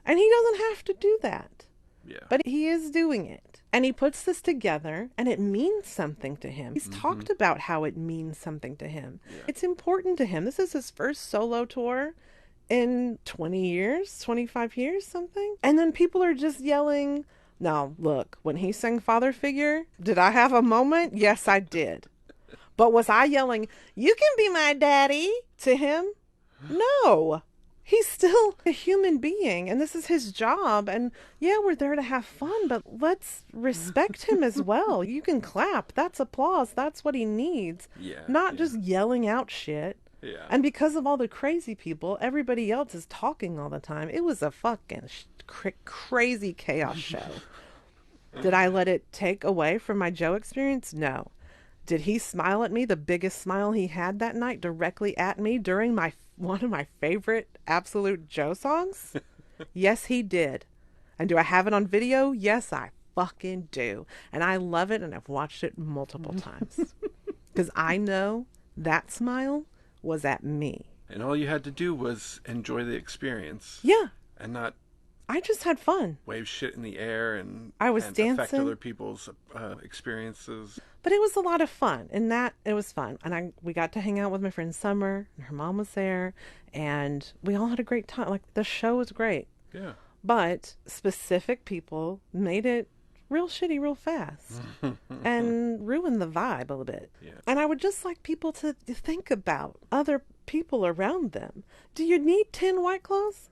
And he doesn't have to do that. Yeah. But he is doing it. And he puts this together and it means something to him. He's talked about how it means something to him. Yeah. It's important to him. This is his first solo tour in 20 years, 25 years, something. And then people are just yelling. Now, look, when he sang Father Figure, did I have a moment? Yes, I did. But was I yelling, you can be my daddy, to him? No. He's still a human being, and this is his job. And yeah, we're there to have fun, but let's respect him as well. You can clap. That's applause. That's what he needs. Not just yelling out shit. Yeah. And because of all the crazy people, everybody else is talking all the time. It was a fucking crazy chaos show. Did I let it take away from my Joe experience? No. Did he smile at me, the biggest smile he had that night, directly at me during one of my favorite absolute Joe songs? Yes, he did. And do I have it on video? Yes, I fucking do. And I love it, and I've watched it multiple times. Because I know that smile was at me. And all you had to do was enjoy the experience. Yeah. And not... I just had fun. Wave shit in the air and I was dancing. Affect other people's experiences. But it was a lot of fun. And it was fun. And we got to hang out with my friend Summer, and her mom was there. And we all had a great time. Like, the show was great. Yeah. But specific people made it real shitty real fast and ruined the vibe a little bit. Yeah. And I would just like people to think about other people around them. Do you need 10 White Claws?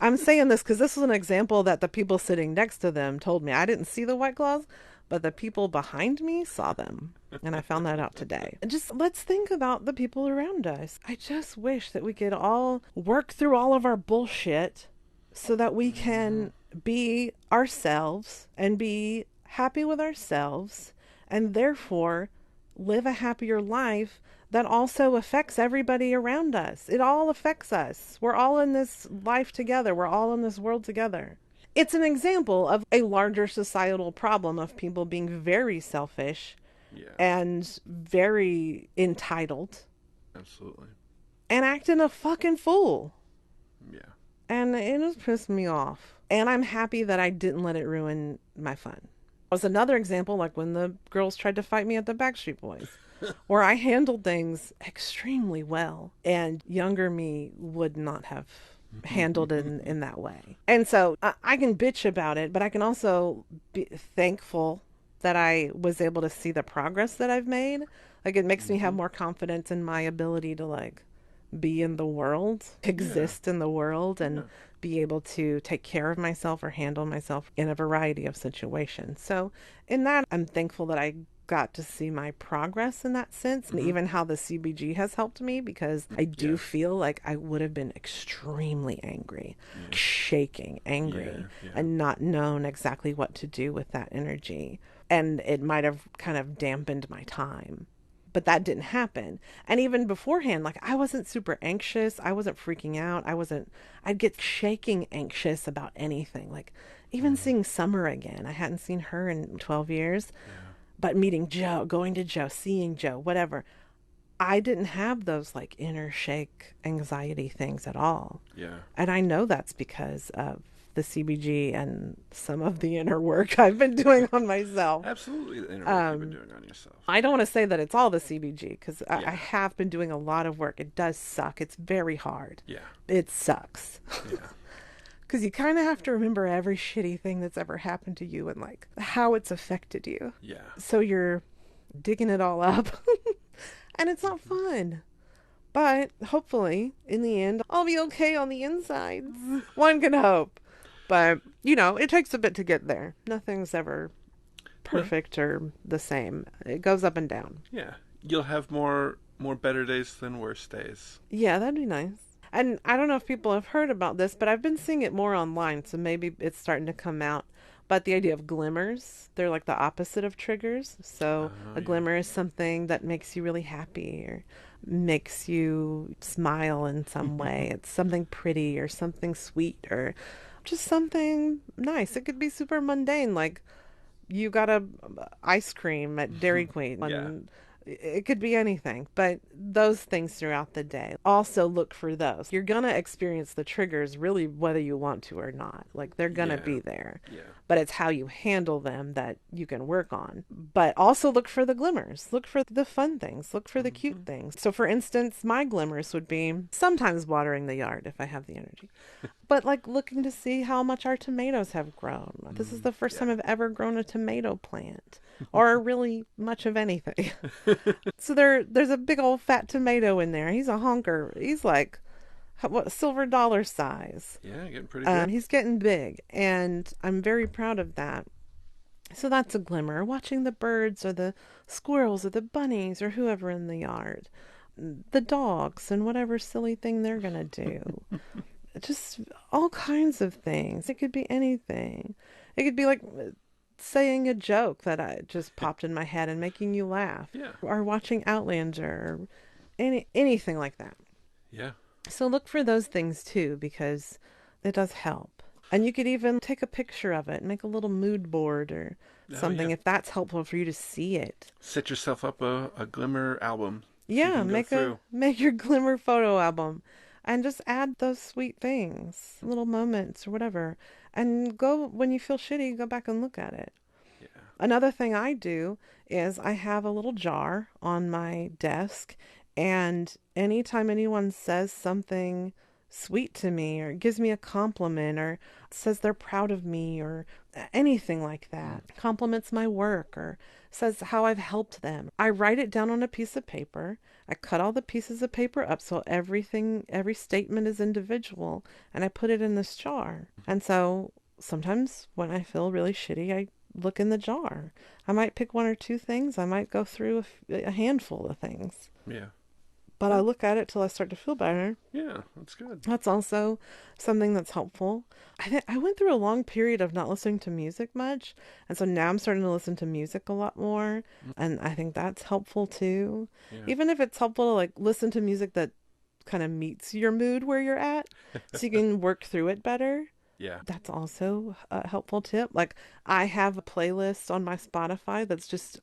I'm saying this because this was an example that the people sitting next to them told me. I didn't see the White Claws, but the people behind me saw them. And I found that out today. Just let's think about the people around us. I just wish that we could all work through all of our bullshit so that we can be ourselves and be happy with ourselves and therefore live a happier life that also affects everybody around us. It all affects us. We're all in this life together. We're all in this world together. It's an example of a larger societal problem of people being very selfish and very entitled. Absolutely. And acting a fucking fool. Yeah. And it just pissed me off. And I'm happy that I didn't let it ruin my fun. It was another example, like when the girls tried to fight me at the Backstreet Boys, where I handled things extremely well, and younger me would not have handled it in that way. And so I can bitch about it, but I can also be thankful that I was able to see the progress that I've made. Like, it makes me have more confidence in my ability to, like, be in the world, exist in the world, and be able to take care of myself or handle myself in a variety of situations. So in that, I'm thankful that I got to see my progress in that sense, and even how the CBG has helped me, because I do feel like I would have been extremely angry, shaking, angry, and not known exactly what to do with that energy. And it might have kind of dampened my time. But that didn't happen. And even beforehand, like, I wasn't super anxious. I wasn't freaking out. I'd get shaking anxious about anything. Like, even seeing Summer again. I hadn't seen her in 12 years. But meeting Joe, going to Joe, seeing Joe, whatever. I didn't have those, like, inner shake anxiety things at all. Yeah. And I know that's because of the CBG and some of the inner work I've been doing on myself. Absolutely, the inner work you've been doing on yourself. I don't want to say that it's all the CBG, because I have been doing a lot of work. It does suck. It's very hard. Yeah. It sucks. Yeah. Because you kind of have to remember every shitty thing that's ever happened to you and like how it's affected you. Yeah. So you're digging it all up. And it's not Hmm. fun. But hopefully, in the end, I'll be okay on the insides. One can hope. But, it takes a bit to get there. Nothing's ever Well, perfect or the same. It goes up and down. yeah. You'll have more better days than worse days. Yeah, that'd be nice. And I don't know if people have heard about this, but I've been seeing it more online, so maybe it's starting to come out. But the idea of glimmers, they're like the opposite of triggers. So Oh a yeah. glimmer is something that makes you really happy or makes you smile in some way. It's something pretty or something sweet or just something nice. It could be super mundane, like you got a ice cream at Dairy Queen Yeah. and it could be anything, but those things throughout the day. Also look for those. You're going to experience the triggers really whether you want to or not. Like they're going to Yeah. be there. Yeah. But it's how you handle them that you can work on. But also look for the glimmers. Look for the fun things. Look for the cute Hmm. things. So for instance, my glimmers would be sometimes watering the yard if I have the energy. But like looking to see how much our tomatoes have grown. This is the first Yeah. time I've ever grown a tomato plant or really much of anything. So there's a big old fat tomato in there. He's a honker. He's like what silver dollar size. Yeah, getting pretty good. He's getting big, and I'm very proud of that. So that's a glimmer. Watching the birds or the squirrels or the bunnies or whoever in the yard, the dogs and whatever silly thing they're gonna do. Just all kinds of things. It could be anything. It could be like saying a joke that I just popped in my head and making you laugh, Yeah. or watching Outlander, or anything like that. Yeah. So look for those things too because it does help. And you could even take a picture of it and make a little mood board or Oh yeah. something if that's helpful for you to see it. Set yourself up a glimmer album so you Yeah, can go through. make your glimmer photo album and just add those sweet things, little moments or whatever. And go when you feel shitty, go back and look at it. Yeah. Another thing I do is I have a little jar on my desk, and anytime anyone says something sweet to me or gives me a compliment or says they're proud of me or anything like Mm. that, compliments my work or says how I've helped them, I write it down on a piece of paper. I cut all the pieces of paper up so every statement is individual, and I put it in this jar. And so sometimes when I feel really shitty, I look in the jar. I might pick one or two things. I might go through a handful of things. Yeah. But I Well, look at it till I start to feel better. yeah, that's good. That's also something that's helpful. I went through a long period of not listening to music much, and so now I'm starting to listen to music a lot more, Mm. and I think that's helpful too. Yeah. Even if it's helpful to like listen to music that kind of meets your mood where you're at, so you can work through it better. Yeah. That's also a helpful tip. Like I have a playlist on my Spotify that's just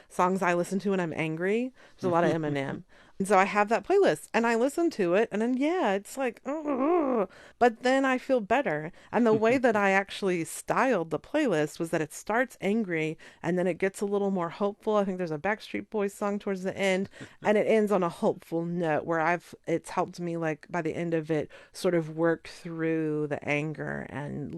songs I listen to when I'm angry. There's a lot of Eminem. And so I have that playlist and I listen to it and then yeah, it's like, "Ugh." But then I feel better. And the way that I actually styled the playlist was that it starts angry and then it gets a little more hopeful. I think there's a Backstreet Boys song towards the end and it ends on a hopeful note where it's helped me like by the end of it sort of work through the anger and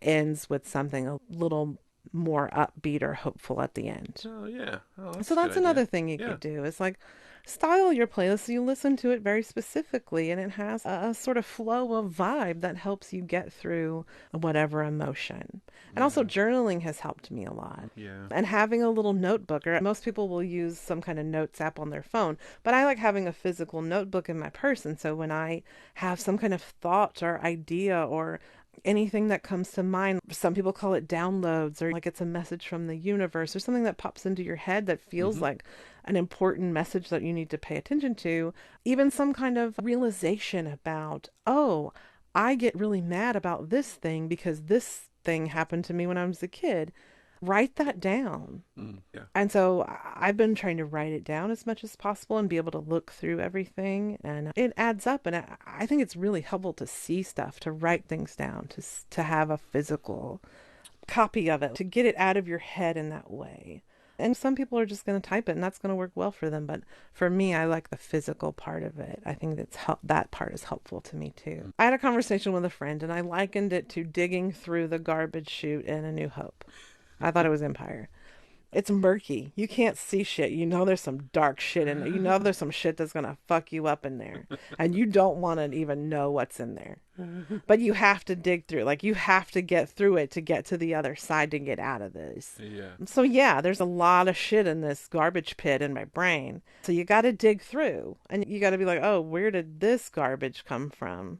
ends with something a little more upbeat or hopeful at the end. Oh yeah. Oh, that's So a good that's idea. another thing you Yeah. could do is like style your playlist so you listen to it very specifically and it has a sort of flow of vibe that helps you get through whatever emotion. And also Yeah. journaling has helped me a lot. Yeah. And having a little notebook, or most people will use some kind of notes app on their phone, but I like having a physical notebook in my purse. And so when I have some kind of thought or idea or anything that comes to mind, some people call it downloads, or like it's a message from the universe or something that pops into your head that feels Mm-hmm. like an important message that you need to pay attention to, even some kind of realization about, oh, I get really mad about this thing because this thing happened to me when I was a kid. Write that down. Mm. Yeah. And so I've been trying to write it down as much as possible and be able to look through everything. And it adds up. And I think it's really helpful to see stuff, to write things down, to have a physical copy of it, to get it out of your head in that way. And some people are just going to type it and that's going to work well for them. But for me, I like the physical part of it. I think that part is helpful to me too. I had a conversation with a friend and I likened it to digging through the garbage chute in A New Hope. I thought it was Empire. It's murky. You can't see shit. You know there's some dark shit in there. You know there's some shit that's going to fuck you up in there. And you don't want to even know what's in there. But you have to dig through. Like, you have to get through it to get to the other side to get out of this. Yeah. So, yeah, there's a lot of shit in this garbage pit in my brain. So you got to dig through. And you got to be like, oh, where did this garbage come from?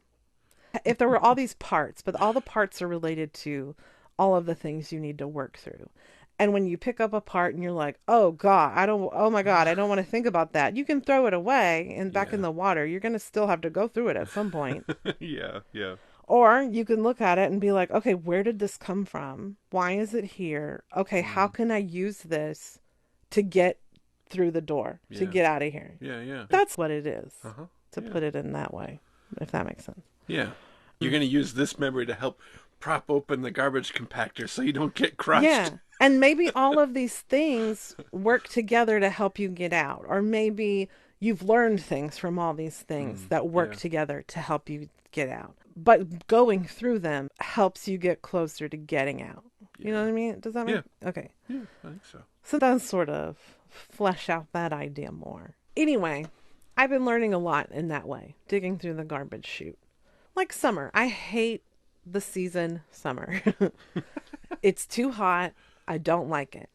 If there were all these parts, but all the parts are related to all of the things you need to work through. And when you pick up a part and you're like, oh my God, I don't want to think about that. You can throw it away and back in the water. You're going to still have to go through it at some point. Yeah, yeah. Or you can look at it and be like, okay, where did this come from? Why is it here? Okay, how can I use this to get through the door, to get out of here? Yeah, yeah. That's what it is, to Yeah. put it in that way, if that makes sense. Yeah. You're going to use this memory to help prop open the garbage compactor so you don't get crushed. Yeah. And maybe all of these things work together to help you get out. Or maybe you've learned things from all these things that work together to help you get out. But going through them helps you get closer to getting out. Yeah. You know what I mean? Does that make Okay. Yeah, I think so. So that's sort of flesh out that idea more. Anyway, I've been learning a lot in that way, digging through the garbage chute. Like summer. I hate the season summer. It's too hot. I don't like it.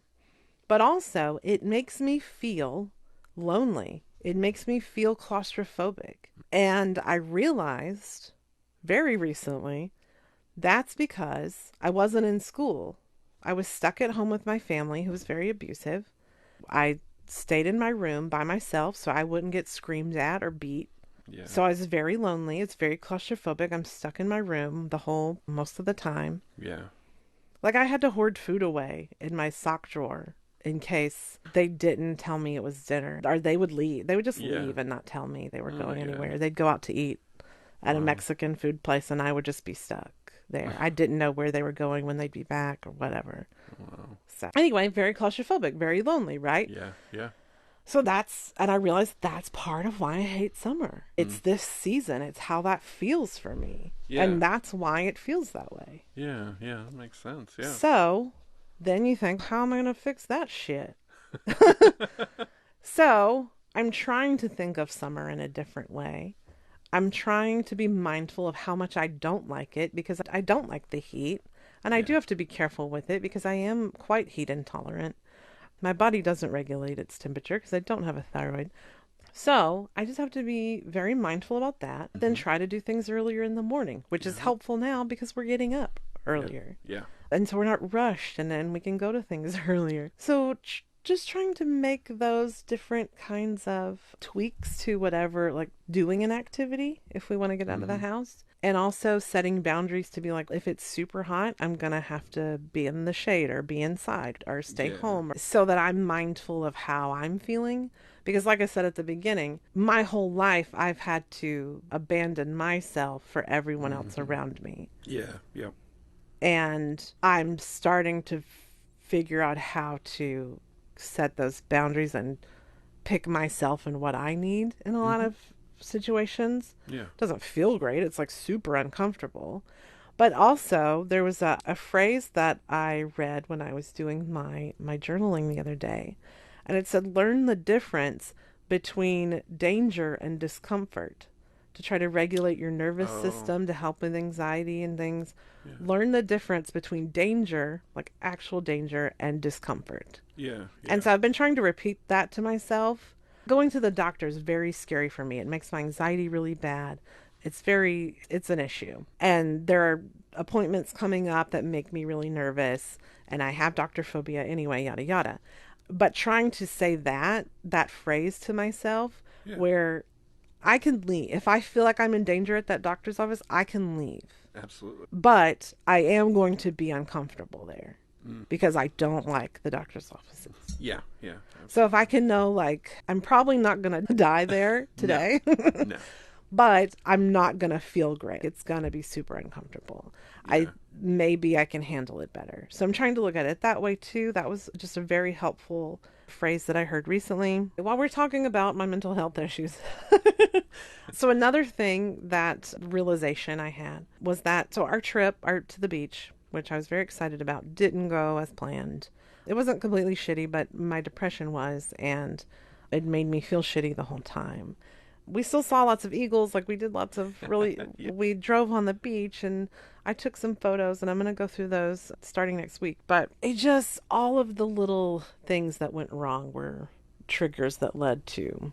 But also, it makes me feel lonely. It makes me feel claustrophobic. And I realized very recently that's because I wasn't in school. I was stuck at home with my family, who was very abusive. I stayed in my room by myself so I wouldn't get screamed at or beat. Yeah. So I was very lonely. It's very claustrophobic. I'm stuck in my room most of the time. Yeah. Like, I had to hoard food away in my sock drawer in case they didn't tell me it was dinner. Or they would leave. They would just leave and not tell me they were going anywhere. They'd go out to eat at a Mexican food place and I would just be stuck there. I didn't know where they were going, when they'd be back or whatever. Wow. So anyway, very claustrophobic, very lonely, right? Yeah, yeah. So and I realized that's part of why I hate summer. It's this season. It's how that feels for me. Yeah. And that's why it feels that way. Yeah, yeah, that makes sense. Yeah. So then you think, how am I going to fix that shit? So I'm trying to think of summer in a different way. I'm trying to be mindful of how much I don't like it, because I don't like the heat. And I do have to be careful with it because I am quite heat intolerant. My body doesn't regulate its temperature because I don't have a thyroid. So I just have to be very mindful about that. Then try to do things earlier in the morning, which is helpful now because we're getting up earlier. Yeah. And so we're not rushed, and then we can go to things earlier. So just trying to make those different kinds of tweaks to whatever, like doing an activity if we want to get out of the house. And also setting boundaries to be like, if it's super hot, I'm going to have to be in the shade or be inside or stay home, so that I'm mindful of how I'm feeling. Because like I said at the beginning, my whole life I've had to abandon myself for everyone else around me. Yeah, yeah. And I'm starting to figure out how to set those boundaries and pick myself and what I need in a lot of situations. Yeah. It doesn't feel great. It's like super uncomfortable. But also there was a phrase that I read when I was doing my journaling the other day. And it said, learn the difference between danger and discomfort to try to regulate your nervous system, to help with anxiety and things. Yeah. Learn the difference between danger, like actual danger, and discomfort. Yeah. And so I've been trying to repeat that to myself. Going to the doctor is very scary for me. It makes my anxiety really bad. It's an issue. And there are appointments coming up that make me really nervous. And I have doctor phobia anyway, yada, yada. But trying to say that phrase to myself, where I can leave. If I feel like I'm in danger at that doctor's office, I can leave. Absolutely. But I am going to be uncomfortable there because I don't like the doctor's offices. Yeah, yeah. So if I can know, like, I'm probably not going to die there today. No. but I'm not going to feel great. It's going to be super uncomfortable. I Yeah. maybe I can handle it better. So I'm trying to look at it that way too. That was just a very helpful phrase that I heard recently while we're talking about my mental health issues. So another thing, that realization I had was that our trip to the beach, which I was very excited about, didn't go as planned. It wasn't completely shitty, but my depression was, and it made me feel shitty the whole time. We still saw lots of eagles. Like, we did lots of really, Yeah. we drove on the beach and I took some photos, and I'm going to go through those starting next week. But it just, all of the little things that went wrong were triggers that led to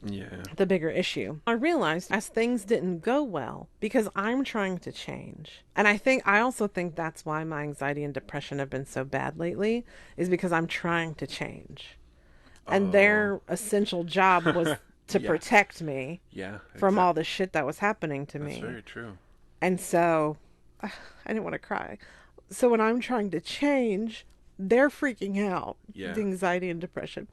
Yeah. the bigger issue. I realized as things didn't go well because I'm trying to change. And I also think that's why my anxiety and depression have been so bad lately, is because I'm trying to change. And Oh. their essential job was to Yeah. protect me Yeah. from all Exactly. the shit that was happening to That's me. very true. And so I didn't want to cry. So when I'm trying to change, they're freaking out, Yeah. the anxiety and depression.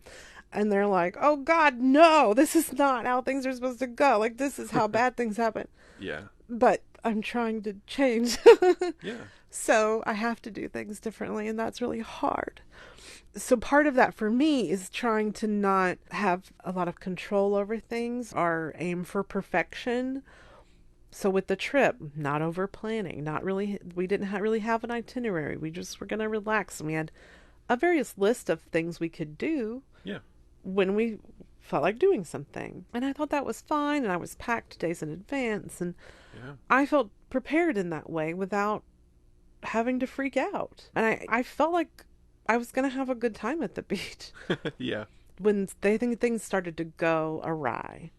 And they're like, oh God, no, this is not how things are supposed to go. Like, this is how bad things happen. Yeah. But I'm trying to change. Yeah. So I have to do things differently, and that's really hard. So part of that for me is trying to not have a lot of control over things or aim for perfection. So with the trip, not over planning, not really, we didn't really have an itinerary. We just were going to relax, and we had a various list of things we could do Yeah. when we felt like doing something. And I thought that was fine, and I was packed days in advance, and Yeah. I felt prepared in that way without having to freak out. And I felt like I was going to have a good time at the beach. Yeah. When they think things started to go awry,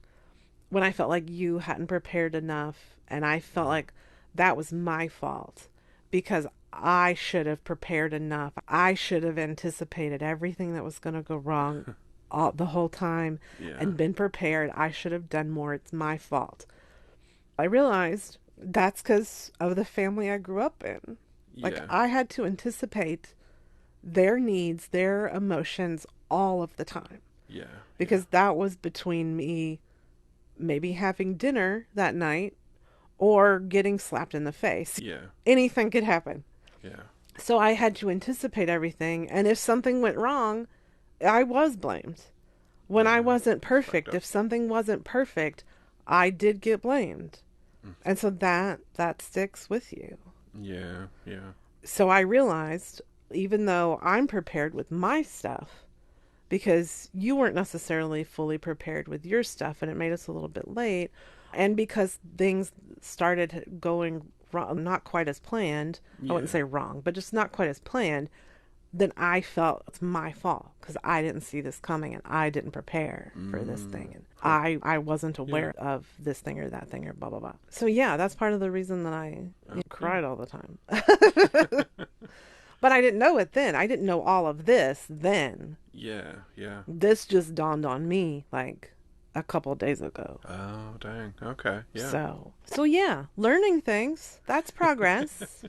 when I felt like you hadn't prepared enough, and I felt Mm. like that was my fault because I should have prepared enough. I should have anticipated everything that was going to go wrong the whole time Yeah. and been prepared. I should have done more. It's my fault. I realized that's because of the family I grew up in. Like, Yeah. I had to anticipate their needs, their emotions all of the time, Yeah. Yeah. because that was between me maybe having dinner that night or getting slapped in the face. Yeah. Anything could happen. Yeah. So I had to anticipate everything. And if something went wrong, I was blamed. When I Yeah. wasn't That's fucked perfect, up. if something wasn't perfect, I did get blamed. Mm. And so that sticks with you. Yeah. Yeah. So I realized, even though I'm prepared with my stuff, because you weren't necessarily fully prepared with your stuff and it made us a little bit late, and because things started going wrong, not quite as planned, I wouldn't Yeah. say wrong, but just not quite as planned, then I felt it's my fault because I didn't see this coming and I didn't prepare for this Mm. thing, and Huh. I wasn't Yeah. aware of this thing or that thing or blah blah blah. So yeah, that's part of the reason that I Okay. cried all the time. But I didn't know it then. I didn't know all of this then. Yeah. Yeah. This just dawned on me like a couple days ago. Oh, dang. Okay. Yeah. So yeah, learning things, that's progress.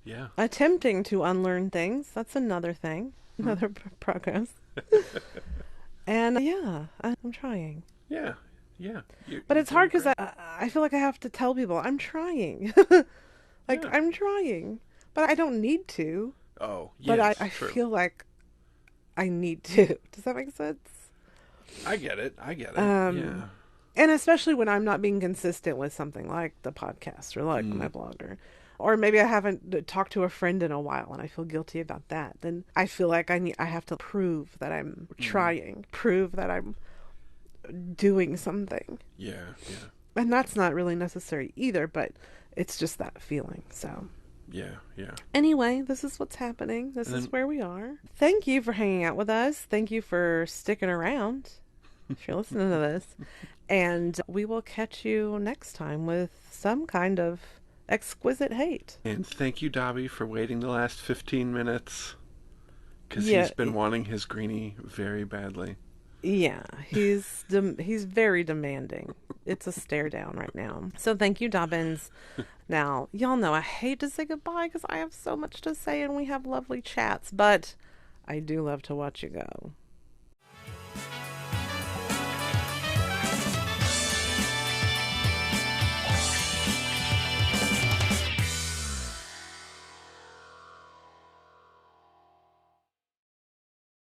Yeah. Attempting to unlearn things, that's another thing, Hmm. another progress. And yeah, I'm trying. Yeah. Yeah. But You're it's hard doing because great. I feel like I have to tell people I'm trying. Like, Yeah. I'm trying, but I don't need to. Oh, But yes. I True. feel like I need to. Does that make sense? I get it. I get it. Um, Yeah. and especially when I'm not being consistent with something like the podcast or like my Mm. blog, or maybe I haven't talked to a friend in a while and I feel guilty about that. Then I feel like I have to prove that I'm Mm. trying, prove that I'm doing something. Yeah. Yeah. And that's not really necessary either, but it's just that feeling. So Yeah. Yeah. anyway, this is what's happening. This And is then, where we are. Thank you for hanging out with us. Thank you for sticking around if you're listening to this. And we will catch you next time with some kind of exquisite hate. and thank you, Dobby, for waiting the last 15 minutes. Because Yeah, he's been wanting his greenie very badly. yeah, he's very demanding. It's a stare down right now. So thank you, Dobbins. Now, y'all know I hate to say goodbye because I have so much to say and we have lovely chats, but I do love to watch you go.